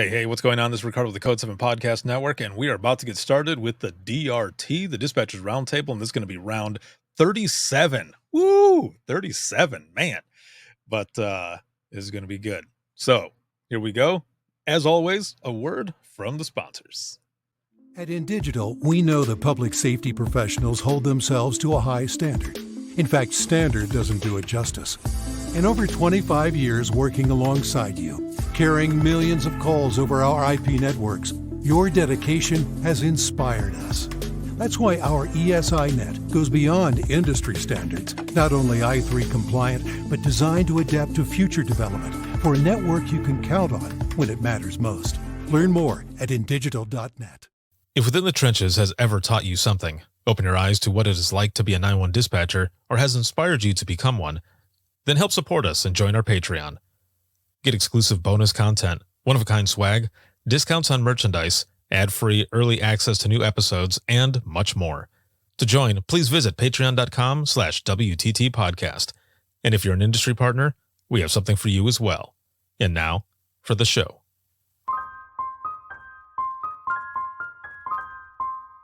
Hey, what's going on? This is Ricardo with the Code 7 Podcast Network, and we are about to get started with the DRT, the Dispatchers Roundtable, and this is going to be round 37. Woo! 37, man. But this is going to be good. So here we go. As always, a word from the sponsors. At InDigital, we know that public safety professionals hold themselves to a high standard. In fact, standard doesn't do it justice. In over 25 years working alongside you, carrying millions of calls over our IP networks, your dedication has inspired us. That's why our ESI net goes beyond industry standards, not only I3 compliant, but designed to adapt to future development for a network you can count on when it matters most. Learn more at indigital.net. If Within the Trenches has ever taught you something, open your eyes to what it is like to be a 911 dispatcher, or has inspired you to become one, then help support us and join our Patreon. Get exclusive bonus content, one-of-a-kind swag, discounts on merchandise, ad-free early access to new episodes, and much more. To join, please visit patreon.com/WTT podcast. And if you're an industry partner, we have something for you as well. And now, for the show.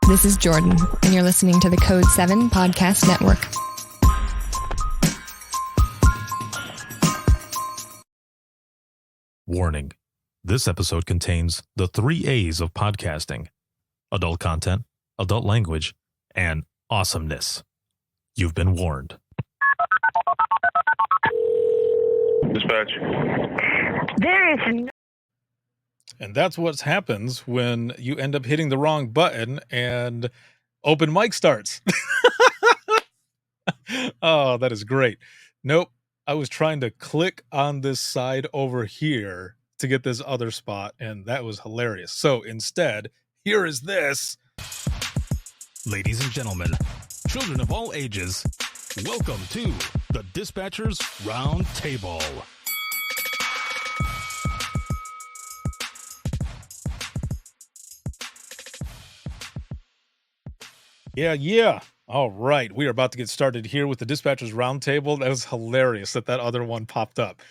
This is Jordan, and you're listening to the Code 7 Podcast Network. Warning. This episode contains the 3 A's of podcasting: adult content, adult language, and awesomeness. You've been warned. Dispatch. There is no. And that's what happens when you end up hitting the wrong button and open mic starts. Oh, that is great. Nope. I was trying to click on this side over here to get this other spot, and that was hilarious. So instead, here is this. Ladies and gentlemen, children of all ages, welcome to the Dispatchers Roundtable. Yeah. All right. We are about to get started here with the Dispatchers Roundtable. That was hilarious that other one popped up.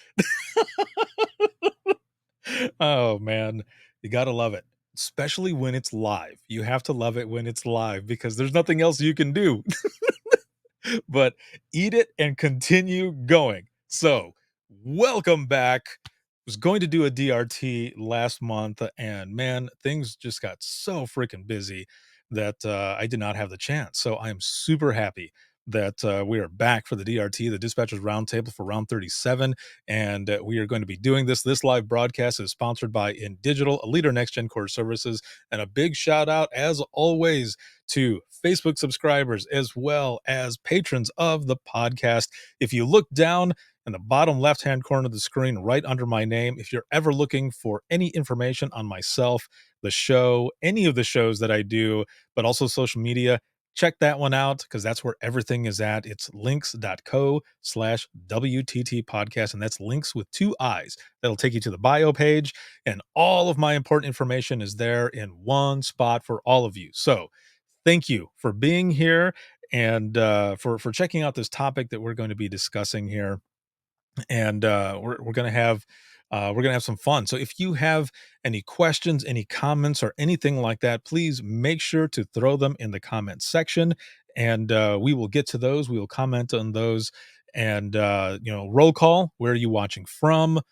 Oh, man. You got to love it, especially when it's live. You have to love it when it's live because there's nothing else you can do. But eat it and continue going. So, welcome back. Was going to do a DRT last month, and man, things just got so freaking busy that I did not have the chance. So I am super happy that we are back for the DRT, the Dispatchers Roundtable, for round 37, and we are going to be doing this. This live broadcast is sponsored by InDigital, a leader in next-gen core services, and a big shout out, as always, to Facebook subscribers as well as patrons of the podcast. If you look down in the bottom left-hand corner of the screen, right under my name, if you're ever looking for any information on myself, the show, any of the shows that I do, but also social media, check that one out because that's where everything is at. It's links.co/WTT podcast, and that's links with 2 I's. That'll take you to the bio page, and all of my important information is there in one spot for all of you. So thank you for being here and for checking out this topic that we're going to be discussing here. And we're gonna have some fun. So if you have any questions, any comments, or anything like that, please make sure to throw them in the comments section, and we will get to those. We will comment on those, and roll call. Where are you watching from?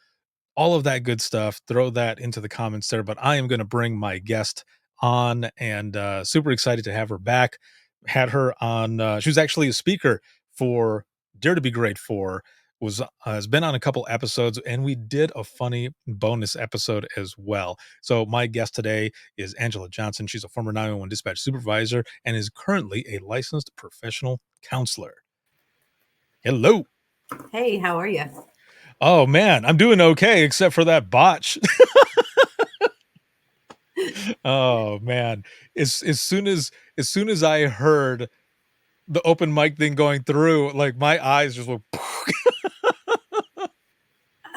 All of that good stuff. Throw that into the comments there. But I am going to bring my guest on, and super excited to have her back. Had her on. She was actually a speaker for Dare to Be Great 4. Has been on a couple episodes, and we did a funny bonus episode as well. So my guest today is Angela Johnson. She's a former 911 dispatch supervisor and is currently a licensed professional counselor. Hello. Hey, how are you? Oh man, I'm doing okay except for that botch. Oh man, as soon as I heard the open mic thing going through, like my eyes just went.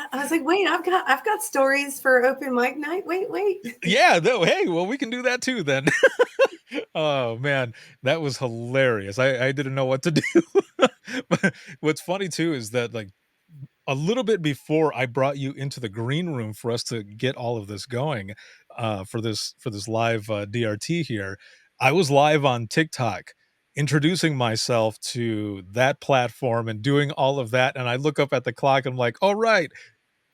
I was like, wait, I've got stories for open mic night. Wait. Yeah, hey, well, we can do that too then. Oh man, that was hilarious. I didn't know what to do. But what's funny too is that like a little bit before I brought you into the green room for us to get all of this going, for this live, DRT here, I was live on TikTok introducing myself to that platform and doing all of that, and I look up at the clock, and I'm like, "Alright,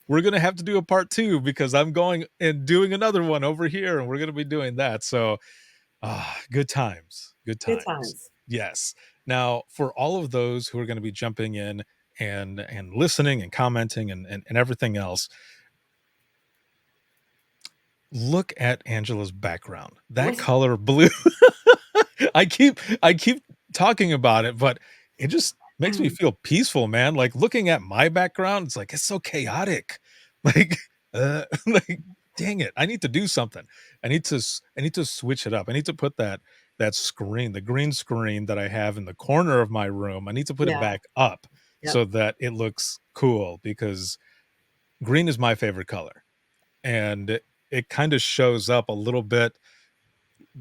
we're gonna have to do a part 2 because I'm going and doing another one over here, and we're gonna be doing that." So, good times, good Good times. times. Yes. Now, for all of those who are gonna be jumping in and listening and commenting and everything else, look at Angela's background. That What? color blue. I keep talking about it, but it just makes me feel peaceful, man. Like, looking at my background, it's like, it's so chaotic. Like, like, dang it, I need to do something. I need to switch it up. I need to put that screen, the green screen that I have in the corner of my room, I need to put it Yeah. back up so Yep. that it looks cool because green is my favorite color, and it kinda shows up a little bit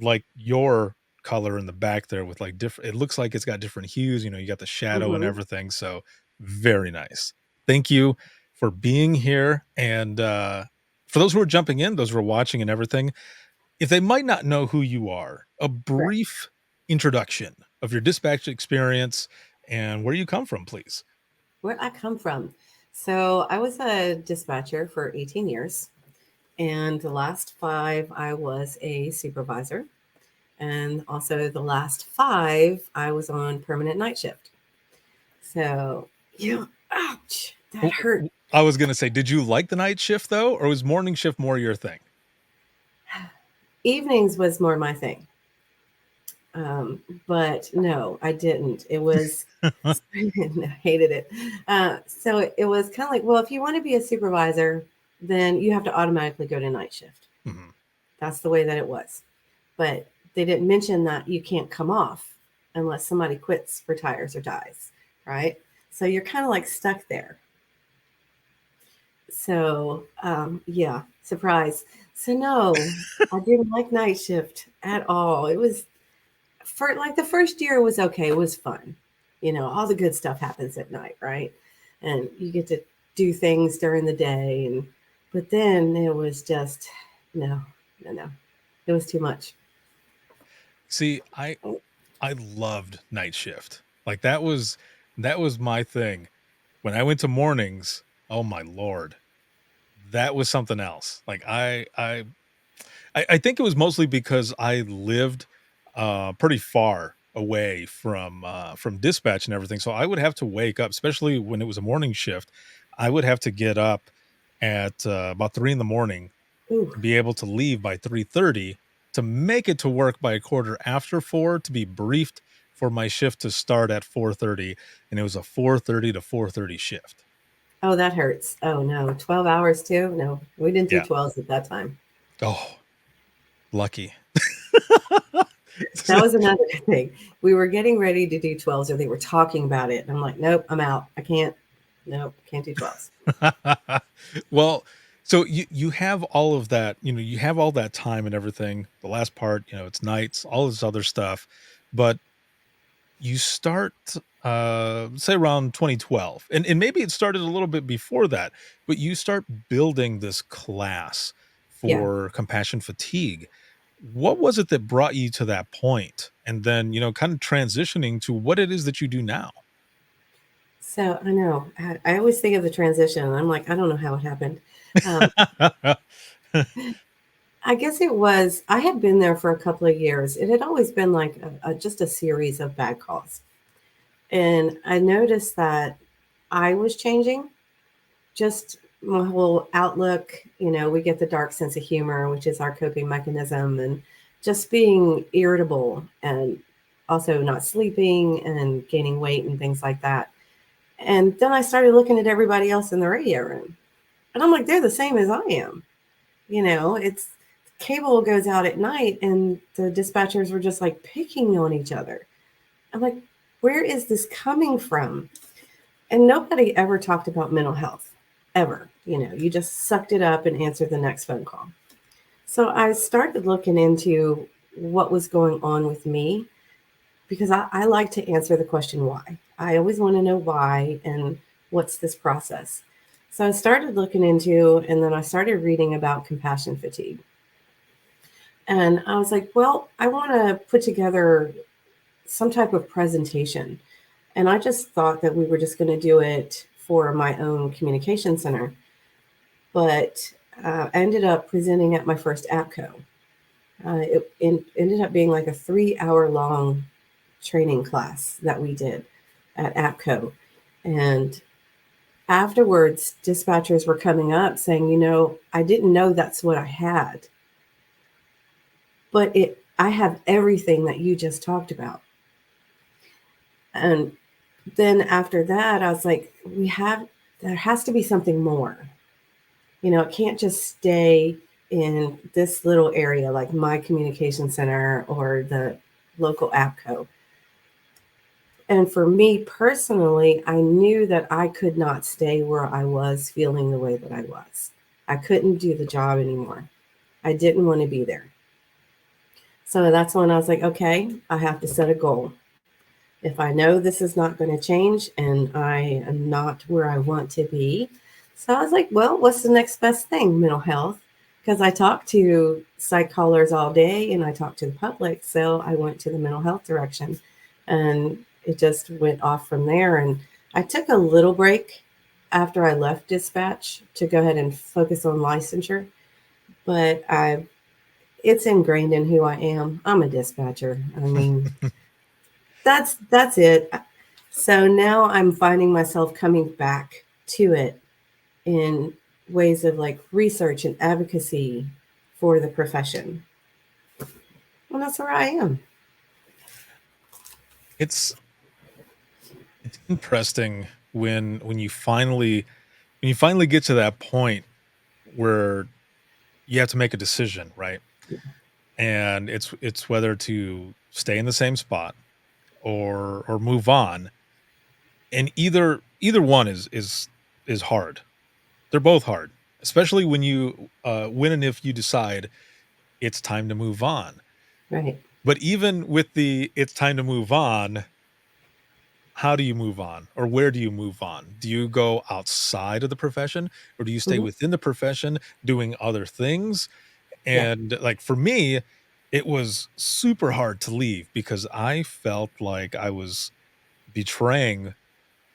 like your color in the back there with, like, different it looks like it's got different hues, you got the shadow and Hmm. everything, so very nice. Thank you for being here, and, for those who are jumping in, those who are watching and everything, if they might not know who you are, a Correct. brief introduction of your dispatch experience and where you come from, please. Where I come from. So I was a dispatcher for 18 years, and the last 5 I was a supervisor, and also the last 5 I was on permanent night shift. So yeah, ouch, that W hurt. w I was gonna say, did you like the night shift, though, or was morning shift more your thing? Evenings was more my thing. But no, I didn't. It was I hated it. So it was kind of like, well, if you want to be a supervisor, then you have to automatically go to night shift. Mhm. That's the way that it was. But they didn't mention that you can't come off unless somebody quits, retires, or dies, right? So you're kind of like stuck there. So yeah, surprise. So no, I didn't like night shift at all. It was for like the first year was okay. It was fun. All the good stuff happens at night, right? And you get to do things during the day but then it was just no, no, no. It was too much. See, I loved night shift. Like, that was my thing. When I went to mornings, oh my lord, that was something else. Like, I think it was mostly because I lived, pretty far away from dispatch and everything, so I would have to wake up, especially when it was a morning shift, I would have to get up at, about 3 in the morning Ooh. to be able to leave by 3:30 to make it to work by a quarter after 4 to be briefed for my shift to start at 4:30, and it was a 4:30 to 4:30 shift. Oh, that hurts. Oh no, 12 hours too. No, we didn't do Yeah. 12s at that time. Oh, lucky. That was another thing. We were getting ready to do 12s, or they were talking about it. And I'm like, nope, I'm out. I can't. Nope, can't do 12s. Well, so you have all of that, you have all that time and everything. The last part, it's nights, all this other stuff, but you start, say around 2012, and maybe it started a little bit before that, but you start building this class Yeah. for compassion fatigue. What was it that brought you to that point? And then, kind of transitioning to what it is that you do now. So I know I always think of the transition, and I'm like, I don't know how it happened. Um, I guess it was, I had been there for a couple of years. It had always been like just a series of bad calls. And I noticed that I was changing, just my whole outlook. We get the dark sense of humor, which is our coping mechanism, and just being irritable and also not sleeping and gaining weight and things like that. And then I started looking at everybody else in the radio room. And I'm like, they're the same as I am. It's cable goes out at night and the dispatchers were just like picking on each other. I'm like, where is this coming from? And nobody ever talked about mental health, ever. You just sucked it up and answered the next phone call. So I started looking into what was going on with me because I like to answer the question why. I always want to know why and what's this process? So I started looking into, and then I started reading about compassion fatigue. And I was like, well, I want to put together some type of presentation. And I just thought that we were just going to do it for my own communication center. But I ended up presenting at my first APCO. It ended up being like a 3 hour long training class that we did at APCO. And afterwards, dispatchers were coming up saying, I didn't know that's what I had, but I have everything that you just talked about. And then after that, I was like, there has to be something more. It can't just stay in this little area like my communication center or the local APCO. And for me personally, I knew that I could not stay where I was feeling the way that I was. I couldn't do the job anymore. I didn't want to be there. So that's when I was like, okay, I have to set a goal. If I know this is not going to change and I am not where I want to be. So I was like, well, what's the next best thing? Mental health. Because I talk to psych callers all day and I talk to the public. So I went to the mental health direction and it just went off from there. And I took a little break after I left dispatch to go ahead and focus on licensure. But it's ingrained in who I am. I'm a dispatcher. I mean, that's it. So now I'm finding myself coming back to it in ways of like research and advocacy for the profession. Well, that's where I am. It's interesting when you finally get to that point where you have to make a decision, right? And it's whether to stay in the same spot or move on. And either one is hard. They're both hard, especially when and if you decide it's time to move on. Right. But even with it's time to move on, how do you move on, or where do you move on? Do you go outside of the profession, or do you stay Mm-hmm. within the profession doing other things? Yeah. And like for me, it was super hard to leave because I felt like I was betraying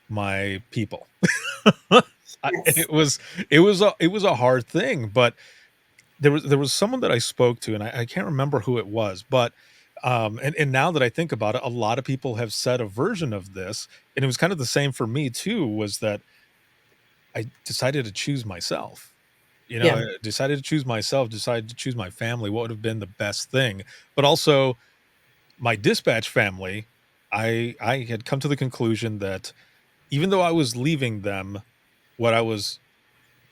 my people. And Yes. it was a hard thing, but there was someone that I spoke to, and I can't remember who it was, but and now that I think about it, a lot of people have said a version of this, and it was kind of the same for me too, was that I decided to choose myself. Yeah. I decided to choose myself, decided to choose my family, what would have been the best thing. But also my dispatch family, I had come to the conclusion that even though I was leaving them, what I was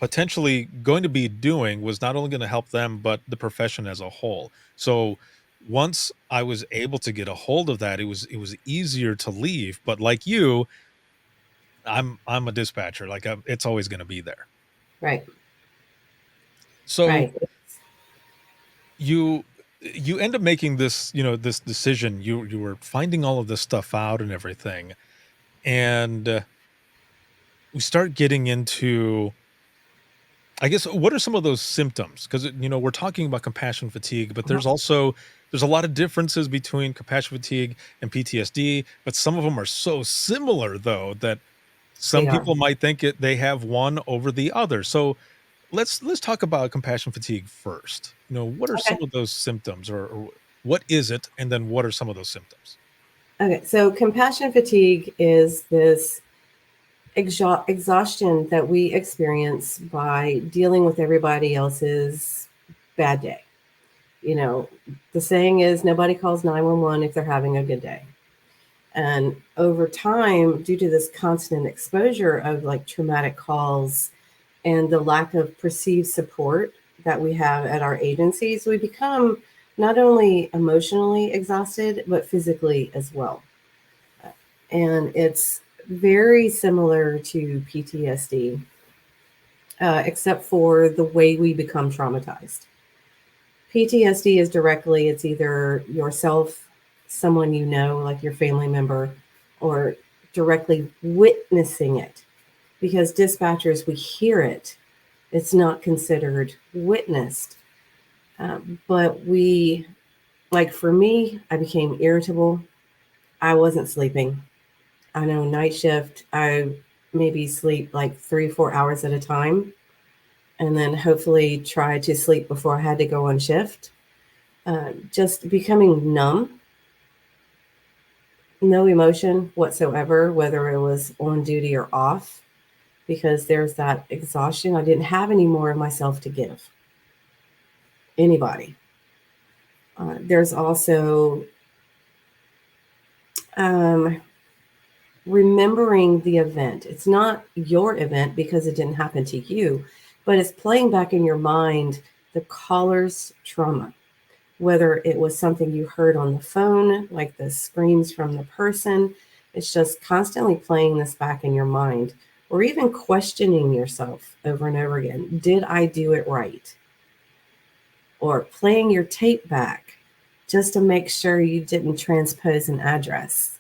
potentially going to be doing was not only going to help them, but the profession as a whole. So once I was able to get a hold of that, it was easier to leave. But like you, I'm a dispatcher. Like it's always going to be there. Right. So Right. you end up making this decision. You were finding all of this stuff out and everything, and we start getting into, I guess, what are some of those symptoms? Because we're talking about compassion fatigue, but Uh-huh. there's a lot of differences between compassion fatigue and PTSD, but some of them are so similar though that some They are. people might think they have one over the other. So let's talk about compassion fatigue first. What are some Okay. of those symptoms, or what is it, and then what are some of those symptoms? Okay. So compassion fatigue is this exhaustion that we experience by dealing with everybody else's bad day. The saying is nobody calls 911 if they're having a good day. And over time, due to this constant exposure of like traumatic calls and the lack of perceived support that we have at our agencies, we become not only emotionally exhausted, but physically as well. And it's very similar to PTSD, except for the way we become traumatized. PTSD is directly, it's either yourself, someone like your family member, or directly witnessing it. because dispatchers, we hear it. It's not considered witnessed. But we, like for me, I became irritable. I wasn't sleeping. I know night shift, I maybe sleep like 3, 4 hours at a time, and then hopefully try to sleep before I had to go on shift. Just becoming numb, no emotion whatsoever, whether it was on duty or off, because there's that exhaustion. I didn't have any more of myself to give anybody. There's also um, remembering the event. It's not your event because it didn't happen to you, but it's playing back in your mind the caller's trauma, whether it was something you heard on the phone, like the screams from the person. It's just constantly playing this back in your mind, or even questioning yourself over and over again. Did I do it right? Or playing your tape back just to make sure you didn't transpose an address.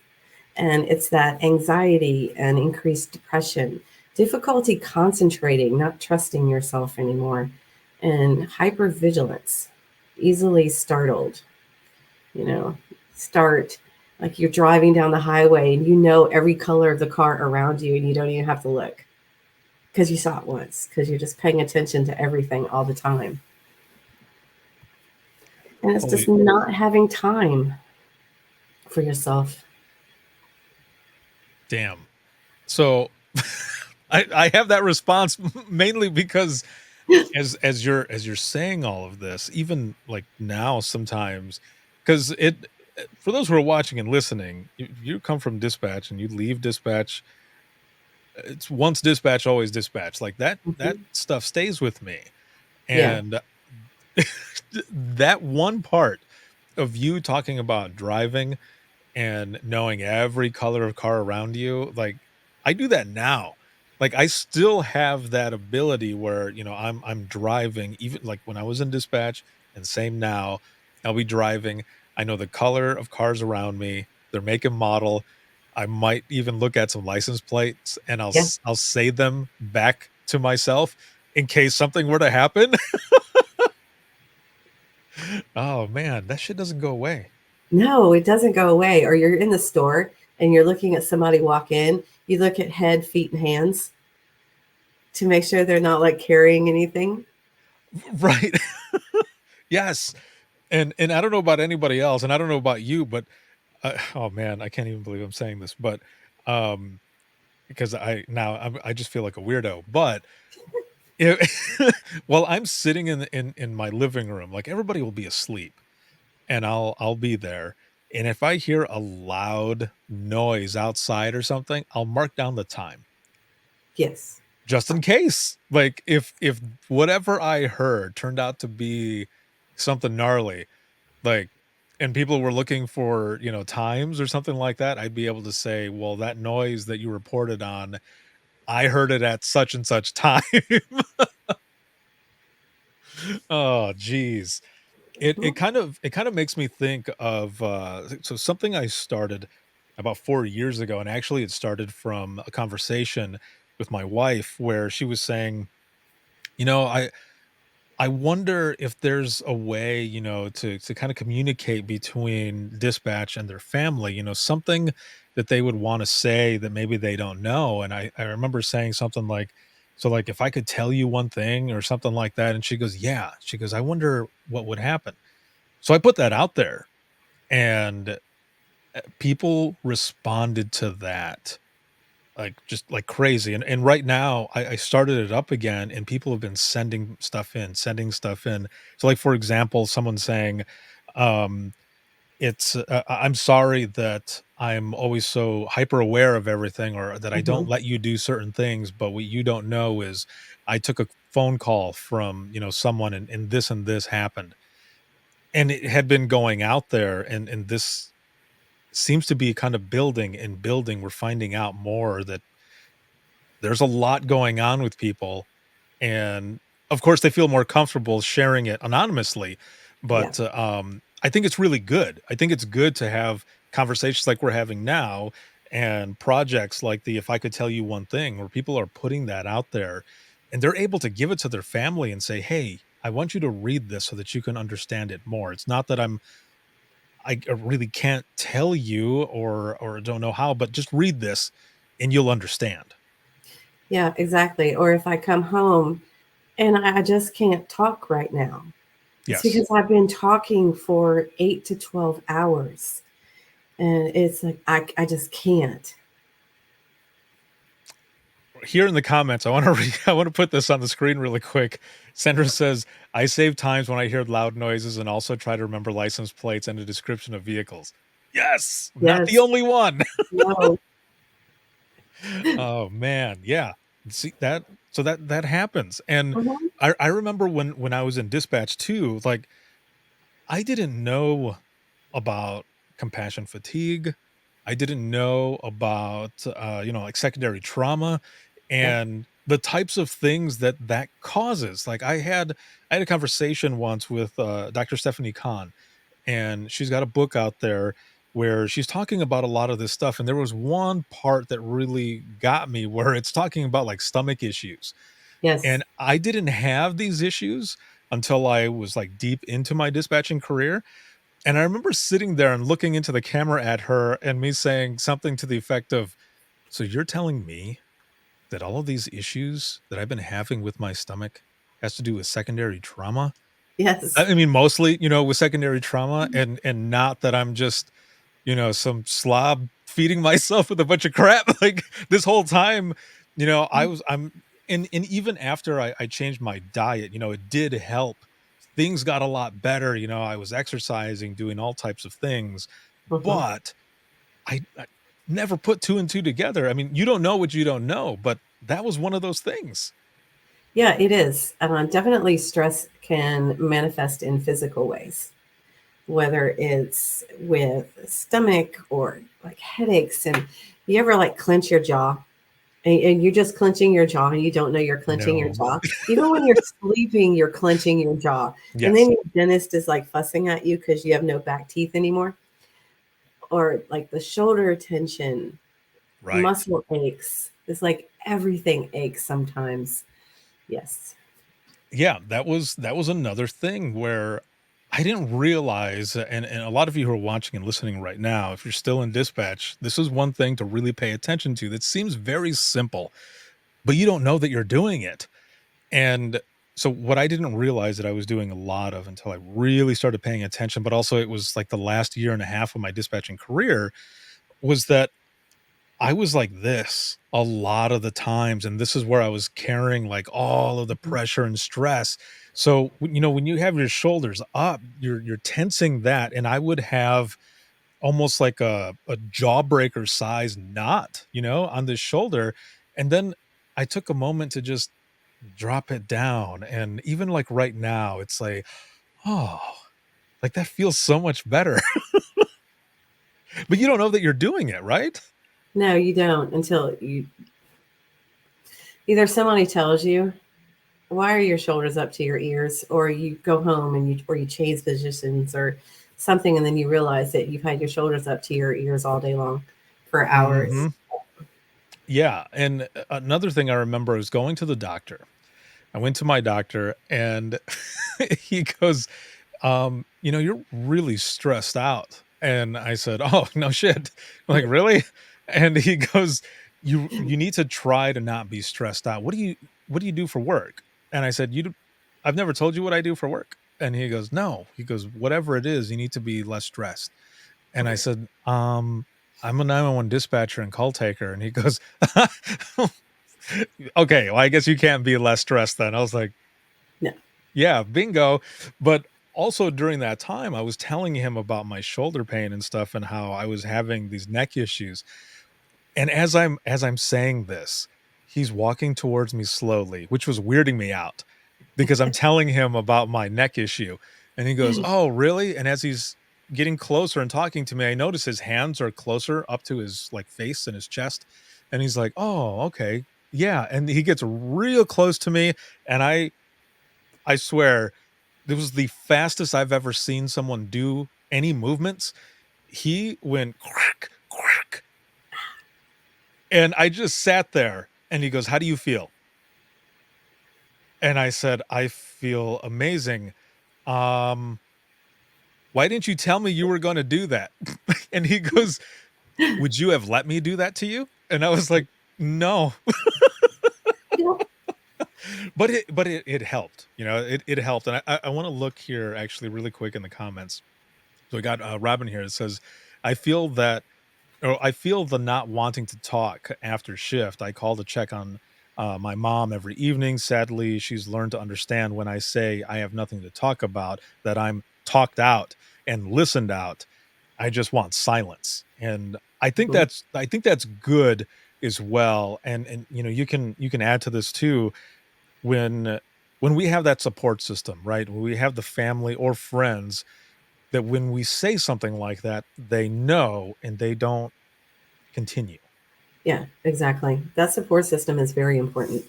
And it's that anxiety and increased depression, difficulty concentrating, not trusting yourself anymore, and hypervigilance, easily startled. You know, start like you're driving down the highway and you know every color of the car around you and you don't even have to look because you saw it once, because you're just paying attention to everything all the time. And it's just Holy not having time for yourself. damn. So I have that response mainly because as you're saying all of this, even like now sometimes, because for those who are watching and listening, you come from dispatch and you leave dispatch. It's once dispatch, always dispatch. Like that Mhm. stuff stays with me. Yeah. And that one part of you talking about driving and knowing every color of car around you, like, I do that now. Like, I still have that ability where, I'm driving, even like when I was in dispatch, and same now, I'll be driving. I know the color of cars around me, their make and model. I might even look at some license plates and Yeah. I'll say them back to myself in case something were to happen. Oh man, that shit doesn't go away. No, it doesn't go away. Or you're in the store and you're looking at somebody walk in, you look at head, feet, and hands to make sure they're not like carrying anything. Right. Yes. And I don't know about anybody else, and I don't know about you, but oh man, I can't even believe I'm saying this, but um, because I just feel like a weirdo. But while I'm sitting in my living room, like everybody will be asleep, and I'll be there, and if I hear a loud noise outside or something, I'll mark down the time Yes. just in case. Like if whatever I heard turned out to be something gnarly, like, and people were looking for, times or something like that, I'd be able to say, "Well, that noise that you reported on, I heard it at such and such time." Oh, geez. It kind of makes me think of, so something I started about 4 years ago, and actually it started from a conversation with my wife where she was saying, "You know, I wonder if there's a way, to kind of communicate between dispatch and their family, something that they would want to say that maybe they don't know." And I remember saying something like, so like if I could tell you one thing or something like that. And she goes, yeah. She goes, I wonder what would happen. So I put that out there and people responded to that like just like crazy. And right now I started it up again and people have been sending stuff in. So like for example, someone saying, um, I'm sorry that I'm always so hyper aware of everything or that I don't Hmm. let you do certain things, but what you don't know is I took a phone call from, someone and this happened. And it had been going out there and this seems to be kind of building and building. We're finding out more that there's a lot going on with people, and, of course, they feel more comfortable sharing it anonymously, Yeah. but, I think it's really good. I think it's good to have conversations like we're having now, and projects like the If I Could Tell You One Thing, where people are putting that out there and they're able to give it to their family and say, "Hey, I want you to read this so that you can understand it more." It's not that I really can't tell you or don't know how, but just read this and you'll understand. Yeah, exactly. Or if I come home and I just can't talk right now, it's Yes. because I've been talking for 8 to 12 hours. And it's like, I just can't. Here in the comments, I want to I want to put this on the screen really quick. Sandra says, "I save times when I hear loud noises and also try to remember license plates and a description of vehicles." Yes, not the Yes. only one. No. Oh man, yeah. See that so that happens. And Mhm. I remember when I was in dispatch too, like I didn't know about compassion fatigue. I didn't know about like secondary trauma Yeah. and the types of things that that causes. Like I had a conversation once with Dr. Stephanie Kahn, and she's got a book out there where she's talking about a lot of this stuff, and there was one part that really got me where it's talking about like stomach issues, Yes. and I didn't have these issues until I was like deep into my dispatching career. And I remember sitting there and looking into the camera at her and me saying something to the effect of, "So you're telling me that all of these issues that I've been having with my stomach has to do with secondary trauma?" Yes. I mean, mostly, with secondary trauma, and not that I'm just, some slob feeding myself with a bunch of crap. Like this whole time, I'm and even after I changed my diet, it did help. Things got a lot better. I was exercising, doing all types of things, Mhm. but I never put two and two together. I mean, you don't know what you don't know, but that was one of those things. Yeah, it is. Definitely stress can manifest in physical ways, whether it's with stomach or like headaches. And you ever like clench your jaw and you're just clenching your jaw and you don't know you're clenching your No. jaw. Even when you're sleeping, you're clenching your jaw. And Yes. then your dentist is like fussing at you because you have no back teeth anymore. Or like the shoulder tension, Right. muscle aches. It's like everything aches sometimes. Yes. Yeah, that was another thing where I didn't realize, and a lot of you who are watching and listening right now, if you're still in dispatch, this is one thing to really pay attention to that seems very simple, but you don't know that you're doing it. And so what I didn't realize that I was doing a lot of until I really started paying attention, but also it was like the last year and a half of my dispatching career, was that I was like this a lot of the times, and this is where I was carrying like all of the Mhm. pressure and stress. So, when you have your shoulders up, you're tensing that, and I would have almost like a jawbreaker size knot, on this shoulder. And then I took a moment to just drop it down. And even like right now, it's like, oh, like that feels so much better. But you don't know that you're doing it, right? No, you don't until you either somebody tells you, why are your shoulders up to your ears? Or you go home and you change positions or something, and then you realize that you've had your shoulders up to your ears all day long for hours. Hmm. Yeah, and another thing I remember is going to the doctor. I went to my doctor and he goes, "You're really stressed out." And I said, "Oh, no shit." I'm like, "Really?" And he goes, "You need to try to not be stressed out. What do you do for work?" And I said, I've never told you what I do for work." And he goes, "No." He goes, "Whatever it is, you need to be less stressed." And I said, I'm a 911 dispatcher and call taker." And he goes, "Okay, well, I guess you can't be less stressed then." I was like, No. "Yeah, bingo." But also during that time, I was telling him about my shoulder pain and stuff and how I was having these neck issues. And as I'm saying this, he's walking towards me slowly, which was weirding me out because I'm telling him about my neck issue. And he goes, "Oh, really?" And as he's getting closer and talking to me, I notice his hands are closer up to his like face and his chest. And he's like, "Oh, okay. Yeah." And he gets real close to me. And I swear, this was the fastest I've ever seen someone do any movements. He went quack, quack, And I just sat there and he goes, "How do you feel?" And I said, "I feel amazing. Um, why didn't you tell me you were going to do that?" And he goes, "Would you have let me do that to you?" And I was like, "No." You know, But it helped, it helped. And I want to look here actually really quick in the comments. So we got Robin here that says, I feel the not wanting to talk after shift. I call to check on my mom every evening. Sadly, she's learned to understand when I say I have nothing to talk about, that I'm talked out and listened out. I just want silence. And mhm. I think that's good as well. And you can add to this too when when we have that support system, right? When we have the family or friends that when we say something like that, they know and they don't continue. Yeah, exactly. That support system is very important.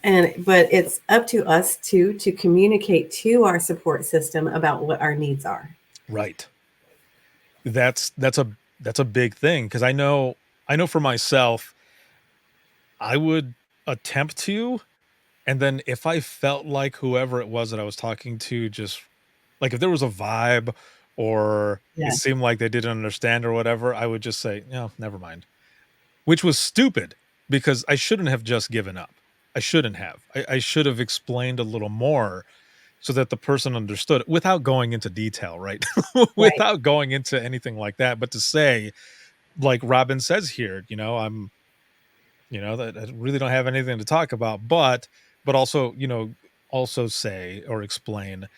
But it's up to us too to communicate to our support system about what our needs are. Right. That's a big thing because I know for myself, I would attempt to, and then if I felt like whoever it was that I was talking to just like if there was a vibe or it Yeah. seemed like they didn't understand or whatever, I would just say, "No, never mind." Which was stupid because I shouldn't have just given up. I shouldn't have. I should have explained a little more so that the person understood without going into detail, right? Right. Without going into anything like that, but to say, like Robin says here, that I really don't have anything to talk about, but also, also say or explain,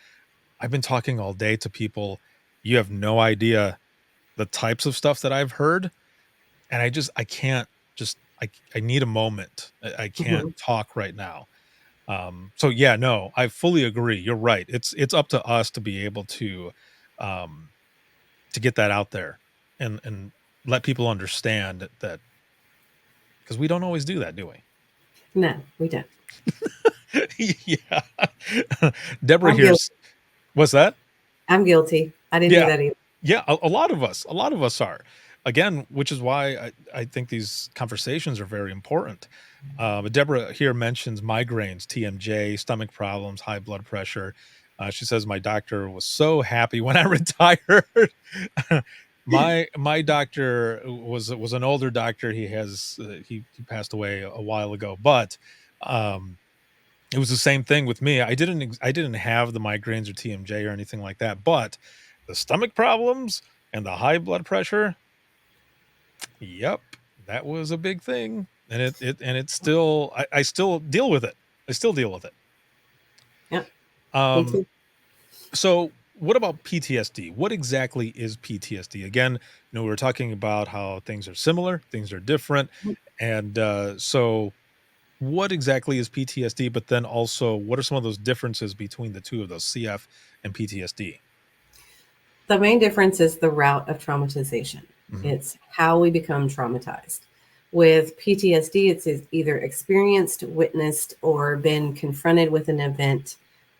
I've been talking all day to people. You have no idea the types of stuff that I've heard, and I can't just I need a moment. I can't Mhm. talk right now. So yeah, no, I fully agree. You're right. It's up to us to be able um to get that out there and let people understand that because we don't always do that, do we? No, we don't. Yeah. Deborah I'm guilty. here's what's that? I'm guilty. I didn't do Yeah. that either. Yeah, a lot of us are. Again, which is why I think these conversations are very important. But Deborah here mentions migraines, TMJ, stomach problems, high blood pressure. She says my doctor was so happy when I retired. My doctor was an older doctor. He passed away a while ago, but um, it was the same thing with me. I didn't have the migraines or TMJ or anything like that, but the stomach problems and the high blood pressure, yep, that was a big thing. And it's still I still deal with it. I still deal with it. Yep, me Um too. so what about PTSD? What exactly is PTSD? Again, we were talking about how things are similar, things are different. And so what exactly is PTSD? But then also, what are some of those differences between the two of those, CF and PTSD? The main difference is the route of traumatization. Mhm. It's how we become traumatized. With PTSD, it's either experienced, witnessed, or been confronted with an event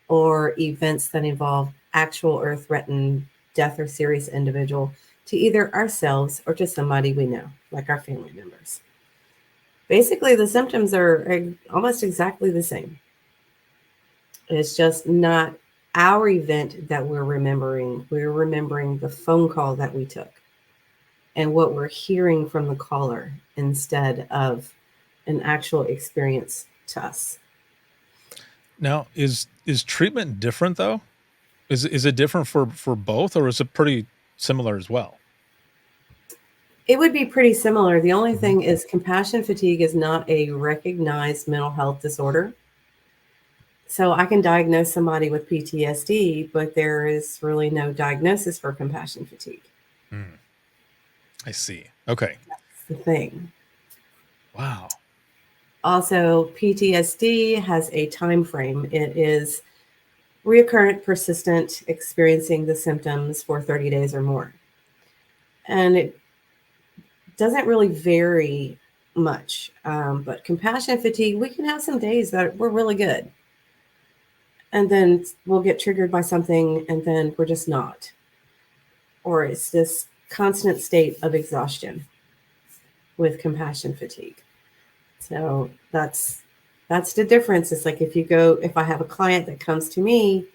or events that involve actual or threatened death or serious individual to either ourselves or to somebody we know, like our family members. Basically, the symptoms are almost exactly the same. It's just not our event that we're remembering. We're remembering the phone call that we took and what we're hearing from the caller instead of an actual experience to us. Now, is treatment different though? Is it different for both, or is it pretty similar as well? It would be pretty similar. The only Mhm. thing is, compassion fatigue is not a recognized mental health disorder. So I can diagnose somebody with PTSD, but there is really no diagnosis for compassion fatigue. Mm, I see. Okay. That's the thing. Wow. Also, PTSD has a time frame. It is recurrent, persistent, experiencing the symptoms for 30 days or more. And it doesn't really vary much. But compassion fatigue, we can have some days that we're really good. And then we'll get triggered by something and then we're just not. Or it's this constant state of exhaustion. with compassion fatigue. So that's the difference. It's like if I have a client that comes to me,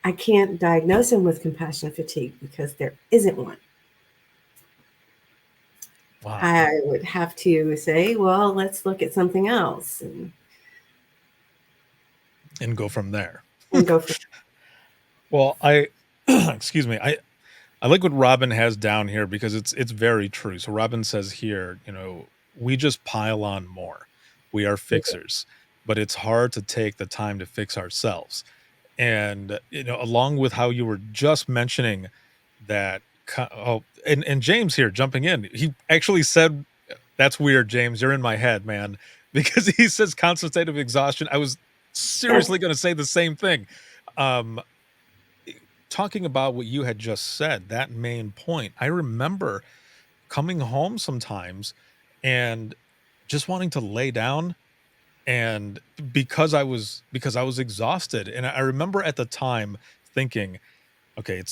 I can't diagnose him with compassion fatigue because there isn't one. Wow. I would have to say, well, let's look at something else And go from there. and go for Well, excuse me. I like what Robin has down here because it's very true. So Robin says here, we just pile on more. We are it. fixers, but it's hard to take the time to fix ourselves. And along with how you were just mentioning that and James here jumping in, he actually said, that's weird, James, you're in my head, man, because he says constant state of exhaustion. I was Yes. seriously going to say the same thing. um Talking about what you had just said, that main point, I remember coming home sometimes and just wanting to lay down, and because I was exhausted. And I remember at the time thinking, okay,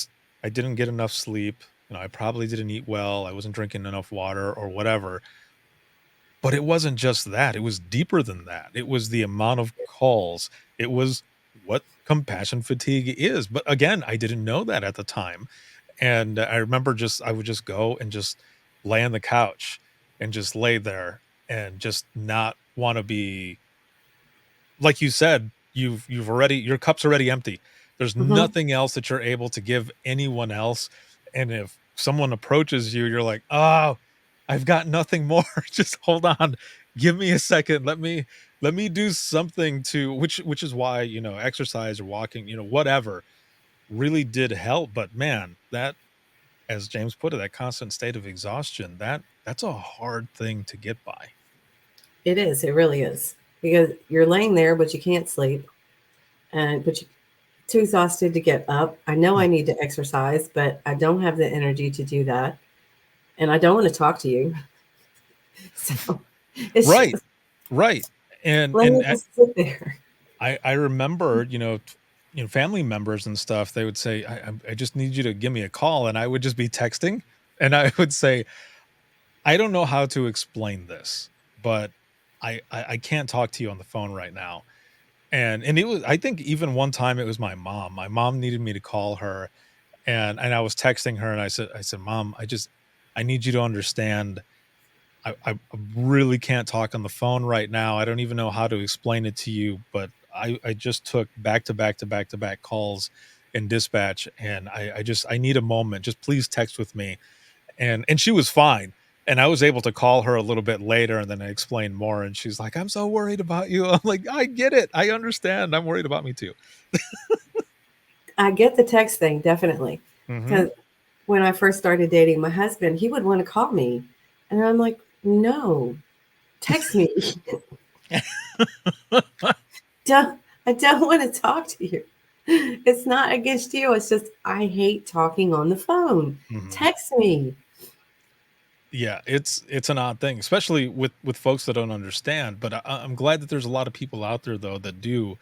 I didn't get enough sleep, I probably didn't eat well, I wasn't drinking enough water or whatever. But it wasn't just that, it was deeper than that. It was the amount of calls. It was what compassion fatigue is. But again, I didn't know that at the time. And I remember I would just go and just lay on the couch and just lay there and just not want to be, like you said, your cup's already empty. There's Hmm. nothing else that you're able to give anyone else. And if someone approaches you, you're like, oh, I've got nothing more. Just hold on. Give me a second. Let me do something to which is why, exercise or walking, whatever really did help. But man, that, as James put it, that constant state of exhaustion, that's a hard thing to get by. It is. It really is. Because you're laying there, but you can't sleep, and but you're too exhausted to get up. I know I Mm. need to exercise, but I don't have the energy to do that, and I don't want to talk to you. So it's Right. just Right. And let me and just sit there. I remember, family members and stuff, they would say, I just need you to give me a call. And I would just be texting and I would say, I don't know how to explain this, but I can't talk to you on the phone right now. And it was, I think even one time it was my mom. My mom needed me to call her, and I was texting her and I said, Mom, I need you to understand. I really can't talk on the phone right now. I don't even know how to explain it to you, but I just took back to back to back to back calls in dispatch, and I need a moment. Just please text with me. And she was fine. And I was able to call her a little bit later, and then I explained more. And she's like, I'm so worried about you. I'm like, I get it. I understand. I'm worried about me too. I get the text thing definitely, Hmm. because when I first started dating my husband, he would want to call me, and I'm like, no, text me. don't I don't want to talk to you. It's not against you. It's just I hate talking on the phone. Hmm. Text me. Yeah, it's an odd thing, especially with folks that don't understand. But I'm glad that there's a lot of people out there though that do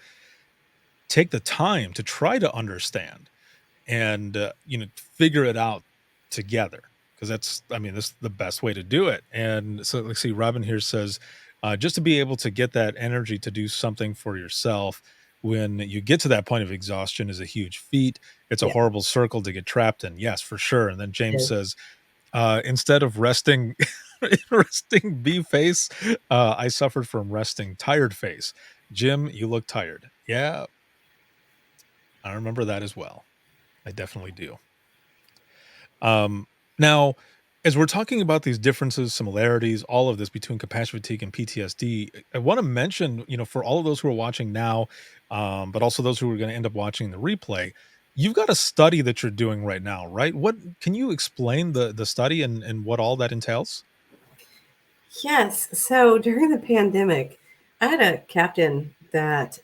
take the time to try to understand and figure it out together, because that's, I mean, that's the best way to do it. And so let's see, Robin here says, just to be able to get that energy to do something for yourself when you get to that point of exhaustion is a huge feat. It's a Yeah, horrible circle to get trapped in. Yes, for sure. And then it James is. says, instead of resting resting bee face, I suffered from resting tired face. Jim, you look tired. Yeah, I remember that as well. I definitely do. Um, Now, as we're talking about these differences, similarities, all of this between compassion fatigue and PTSD, I want to mention, for all of those who are watching now, but also those who are going to end up watching the replay, you've got a study that you're doing right now, right? What can you explain the study and what all that entails? Yes. So during the pandemic, I had a captain that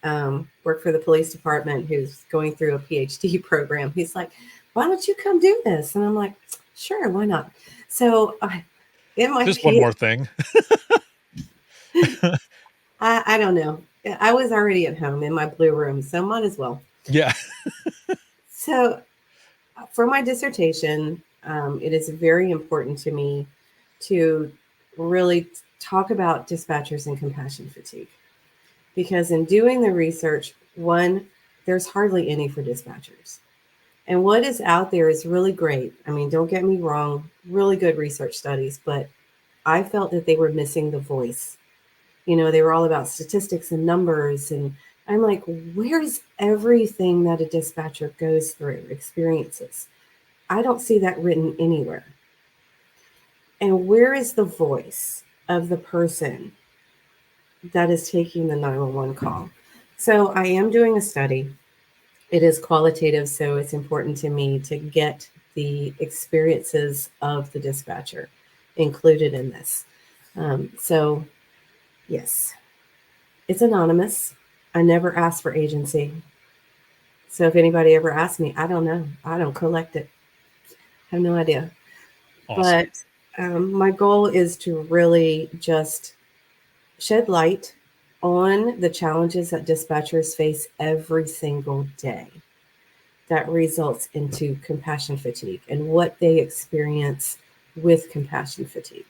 worked for the police department who's going through a PhD program. He's like, "Why don't you come do this?" And I'm like, "Sure, why not?" So in my Just one PhD, more thing. I don't know. I was already at home in my blue room, so might as well. Yeah. So for my dissertation, it is very important to me to really talk about dispatchers and compassion fatigue. Because in doing the research, one, there's hardly any for dispatchers. And what is out there is really great. I mean, don't get me wrong, really good research studies, but I felt that they were missing the voice. You know, they were all about statistics and numbers. And I'm like, where's everything that a dispatcher goes through, experiences? I don't see that written anywhere. And where is the voice of the person that is taking the 911 call? So I am doing a study. It is qualitative, so it's important to me to get the experiences of the dispatcher included in this. So, yes, it's anonymous. I never ask for agency. So if anybody ever asks me, I don't know. I don't collect it. I have no idea. Awesome. But my goal is to really just shed light on the challenges that dispatchers face every single day that results into compassion fatigue and what they experience with compassion fatigue.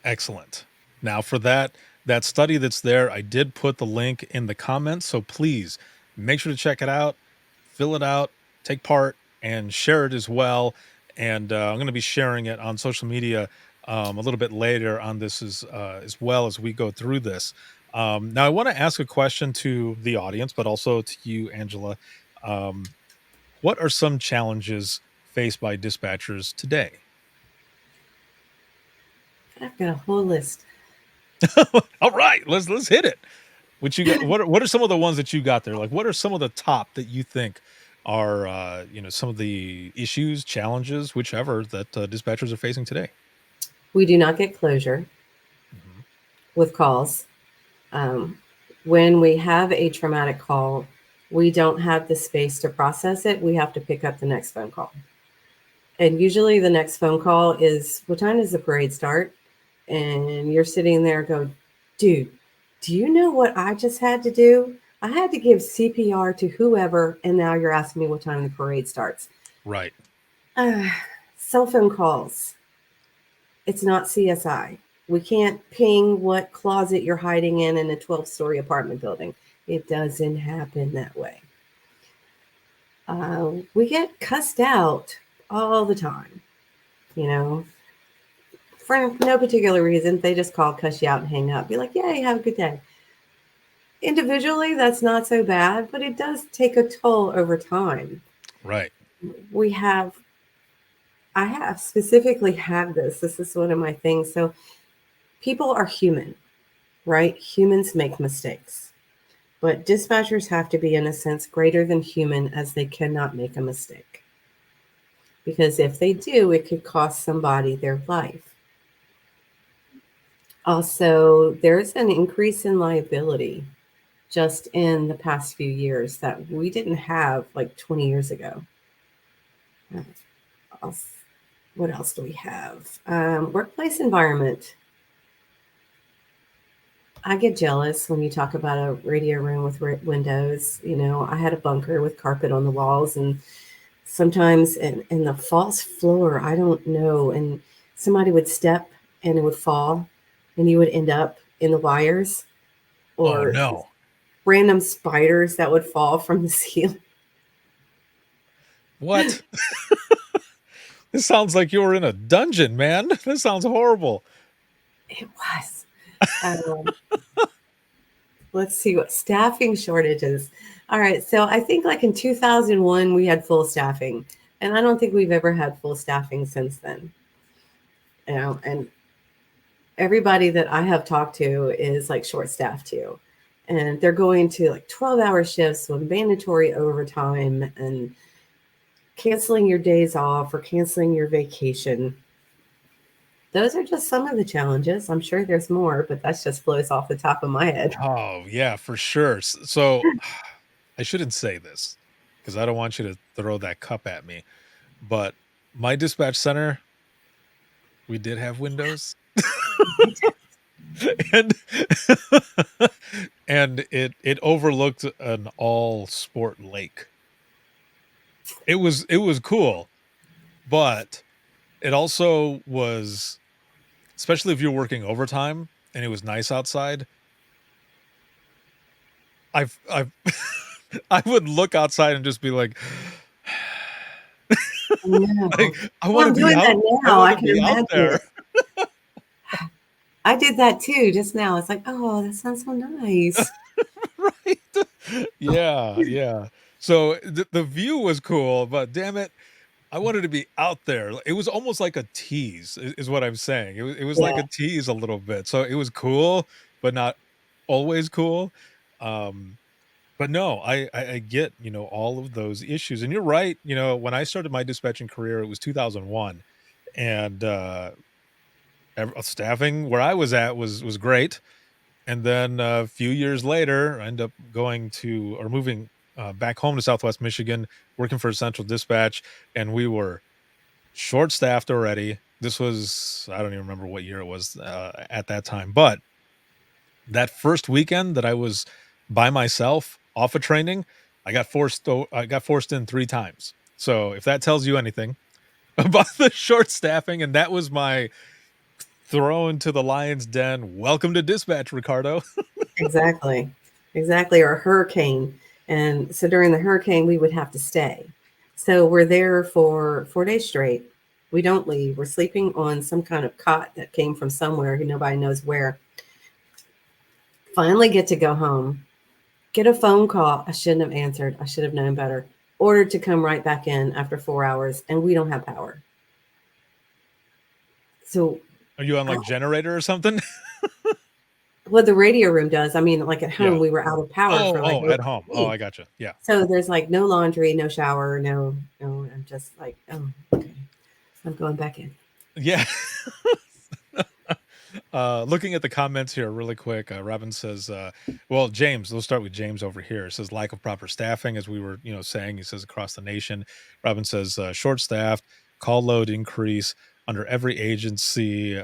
Excellent. Now for that study that's there, I did put the link in the comments, so please make sure to check it out, fill it out, take part, and share it as well. And I'm going to be sharing it on social media a little bit later on this as well as we go through this. Now I want to ask a question to the audience, but also to you, Angela. Um, what are some challenges faced by dispatchers today? I've got a whole list. All right, let's hit it. What you got? What are some of the ones that you got there? Like, what are some of the top that you think are some of the issues, challenges, whichever that dispatchers are facing today? We do not get closure Mhm. with calls. Um, when we have a traumatic call, we don't have the space to process it. We have to pick up the next phone call. And usually the next phone call is, what time does the parade start? And you're sitting there go, dude, do you know what I just had to do? I had to give CPR to whoever, and now you're asking me what time the parade starts. Right. Uh, Cell phone calls. It's not CSI. We can't ping what closet you're hiding in a 12-story apartment building. It doesn't happen that way. We get cussed out all the time, you know, for no particular reason. They just call, cuss you out, and hang up. Be like, yay, have a good day. Individually, that's not so bad, but it does take a toll over time. Right. We have, I have specifically had this. This is one of my things. So people are human, right? Humans make mistakes. But dispatchers have to be, in a sense, greater than human, as they cannot make a mistake. Because if they do, it could cost somebody their life. Also, there's an increase in liability just in the past few years that we didn't have like 20 years ago. What else do we have? Workplace environment. I get jealous when you talk about a radio room with windows. You know, I had a bunker with carpet on the walls, and sometimes in the false floor, I don't know, and somebody would step and it would fall, and you would end up in the wires, Oh or no. random spiders that would fall from the ceiling. What? This sounds like you were in a dungeon, man. This sounds horrible. It was. Um, let's see what staffing shortages. All right, so I think like in 2001 we had full staffing, and I don't think we've ever had full staffing since then. You know, and everybody that I have talked to is like short staffed too. And they're going to like 12-hour shifts with mandatory overtime and canceling your days off or canceling your vacation. Those are just some of the challenges. I'm sure there's more, but that's just flows off the top of my head. Oh yeah, for sure. So I shouldn't say this because I don't want you to throw that cup at me. But my dispatch center, we did have windows. and and it overlooked an all sport lake. It was cool, but it also was especially if you're working overtime and it was nice outside. I've I would look outside and just be like, No. I Well, want to I'm be doing out. that I now. want I to can be out imagine there. it. I did that too just now. It's like, oh, that sounds so nice. Right? Yeah, yeah. So the view was cool, but damn it, I wanted to be out there. It was almost like a tease, is what I'm saying. It was like Yeah, a tease a little bit. So it was cool, but not always cool. Um, but no, I get, all of those issues. And you're right, when I started my dispatching career, it was 2001, and staffing where I was at was great. And then a few years later, I ended up going to or moving back home to Southwest Michigan, working for Central Dispatch, and we were short staffed already. This was, I don't even remember what year it was at that time, but that first weekend that I was by myself off of training, I got forced in 3 times. So if that tells you anything about the short staffing, and that was my thrown to the lion's den. Welcome to dispatch, Ricardo. exactly. Exactly. Or a hurricane. And so during the hurricane, we would have to stay. So we're there for 4 days straight. We don't leave. We're sleeping on some kind of cot that came from somewhere who nobody knows where. Finally get to go home. Get a phone call. I shouldn't have answered. I should have known better. Ordered to come right back in after 4 hours, and we don't have power. So, Are you on I, like generator or something? well, the radio room does. I mean, like at home, Yeah. we were out of power Oh, for like oh, over at home. a Oh, week. I gotcha. Yeah. So there's like no laundry, no shower, no. I'm just like, oh, okay. I'm going back in. Yeah. Looking at the comments here really quick, Robin says, well, James, let's start with James over here. It says lack of proper staffing, as we were, saying. He says across the nation. Robin says short staffed, call load increase under every agency.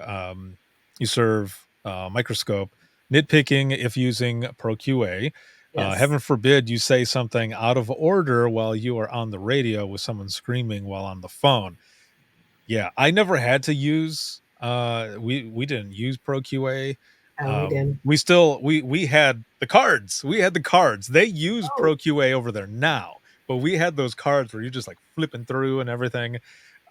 You serve microscope nitpicking if using ProQA. Yes. Heaven forbid you say something out of order while you are on the radio with someone screaming while on the phone. Yeah, I never had to use we didn't use ProQA. Oh, we did. We had the cards. We had the cards. They use Oh, ProQA over there now, but we had those cards where you're just like flipping through and everything.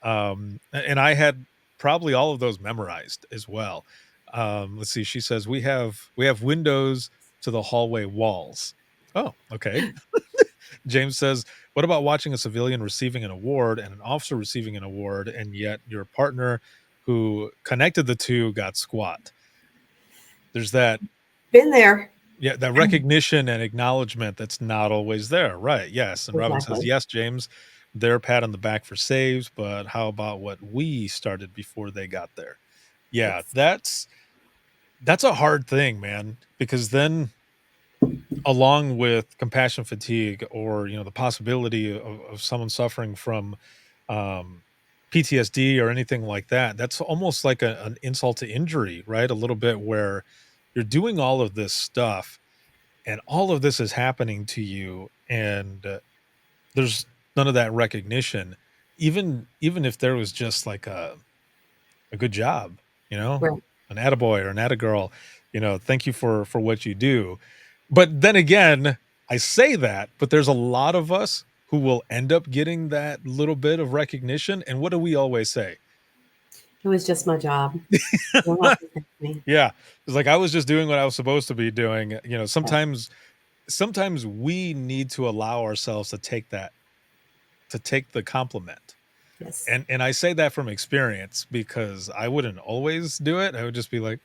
And I had probably all of those memorized as well. Let's see. She says we have windows to the hallway walls. Oh, okay. James says, "What about watching a civilian receiving an award and an officer receiving an award, and yet your partner who connected the two got squat?" There's that, been there. yeah, that recognition and acknowledgement that's not always there, right? Yes, and Robin says, Exactly. "Yes, James, their pat on the back for saves, but how about what we started before they got there?" Yeah, Yes. that's a hard thing, man, because then along with compassion fatigue or the possibility of someone suffering from um PTSD or anything like that, that's almost like an insult to injury, right? A little bit, where you're doing all of this stuff and all of this is happening to you, and there's none of that recognition, even if there was just like a good job, Right. an attaboy or an attagirl, thank you for what you do. But then again, I say that, but there's a lot of us who will end up getting that little bit of recognition. And what do we always say? It was just my job. You don't have to thank me. Yeah. It's like I was just doing what I was supposed to be doing. Yeah. Sometimes we need to allow ourselves to take the compliment. Yes. And I say that from experience because I wouldn't always do it. I would just be like,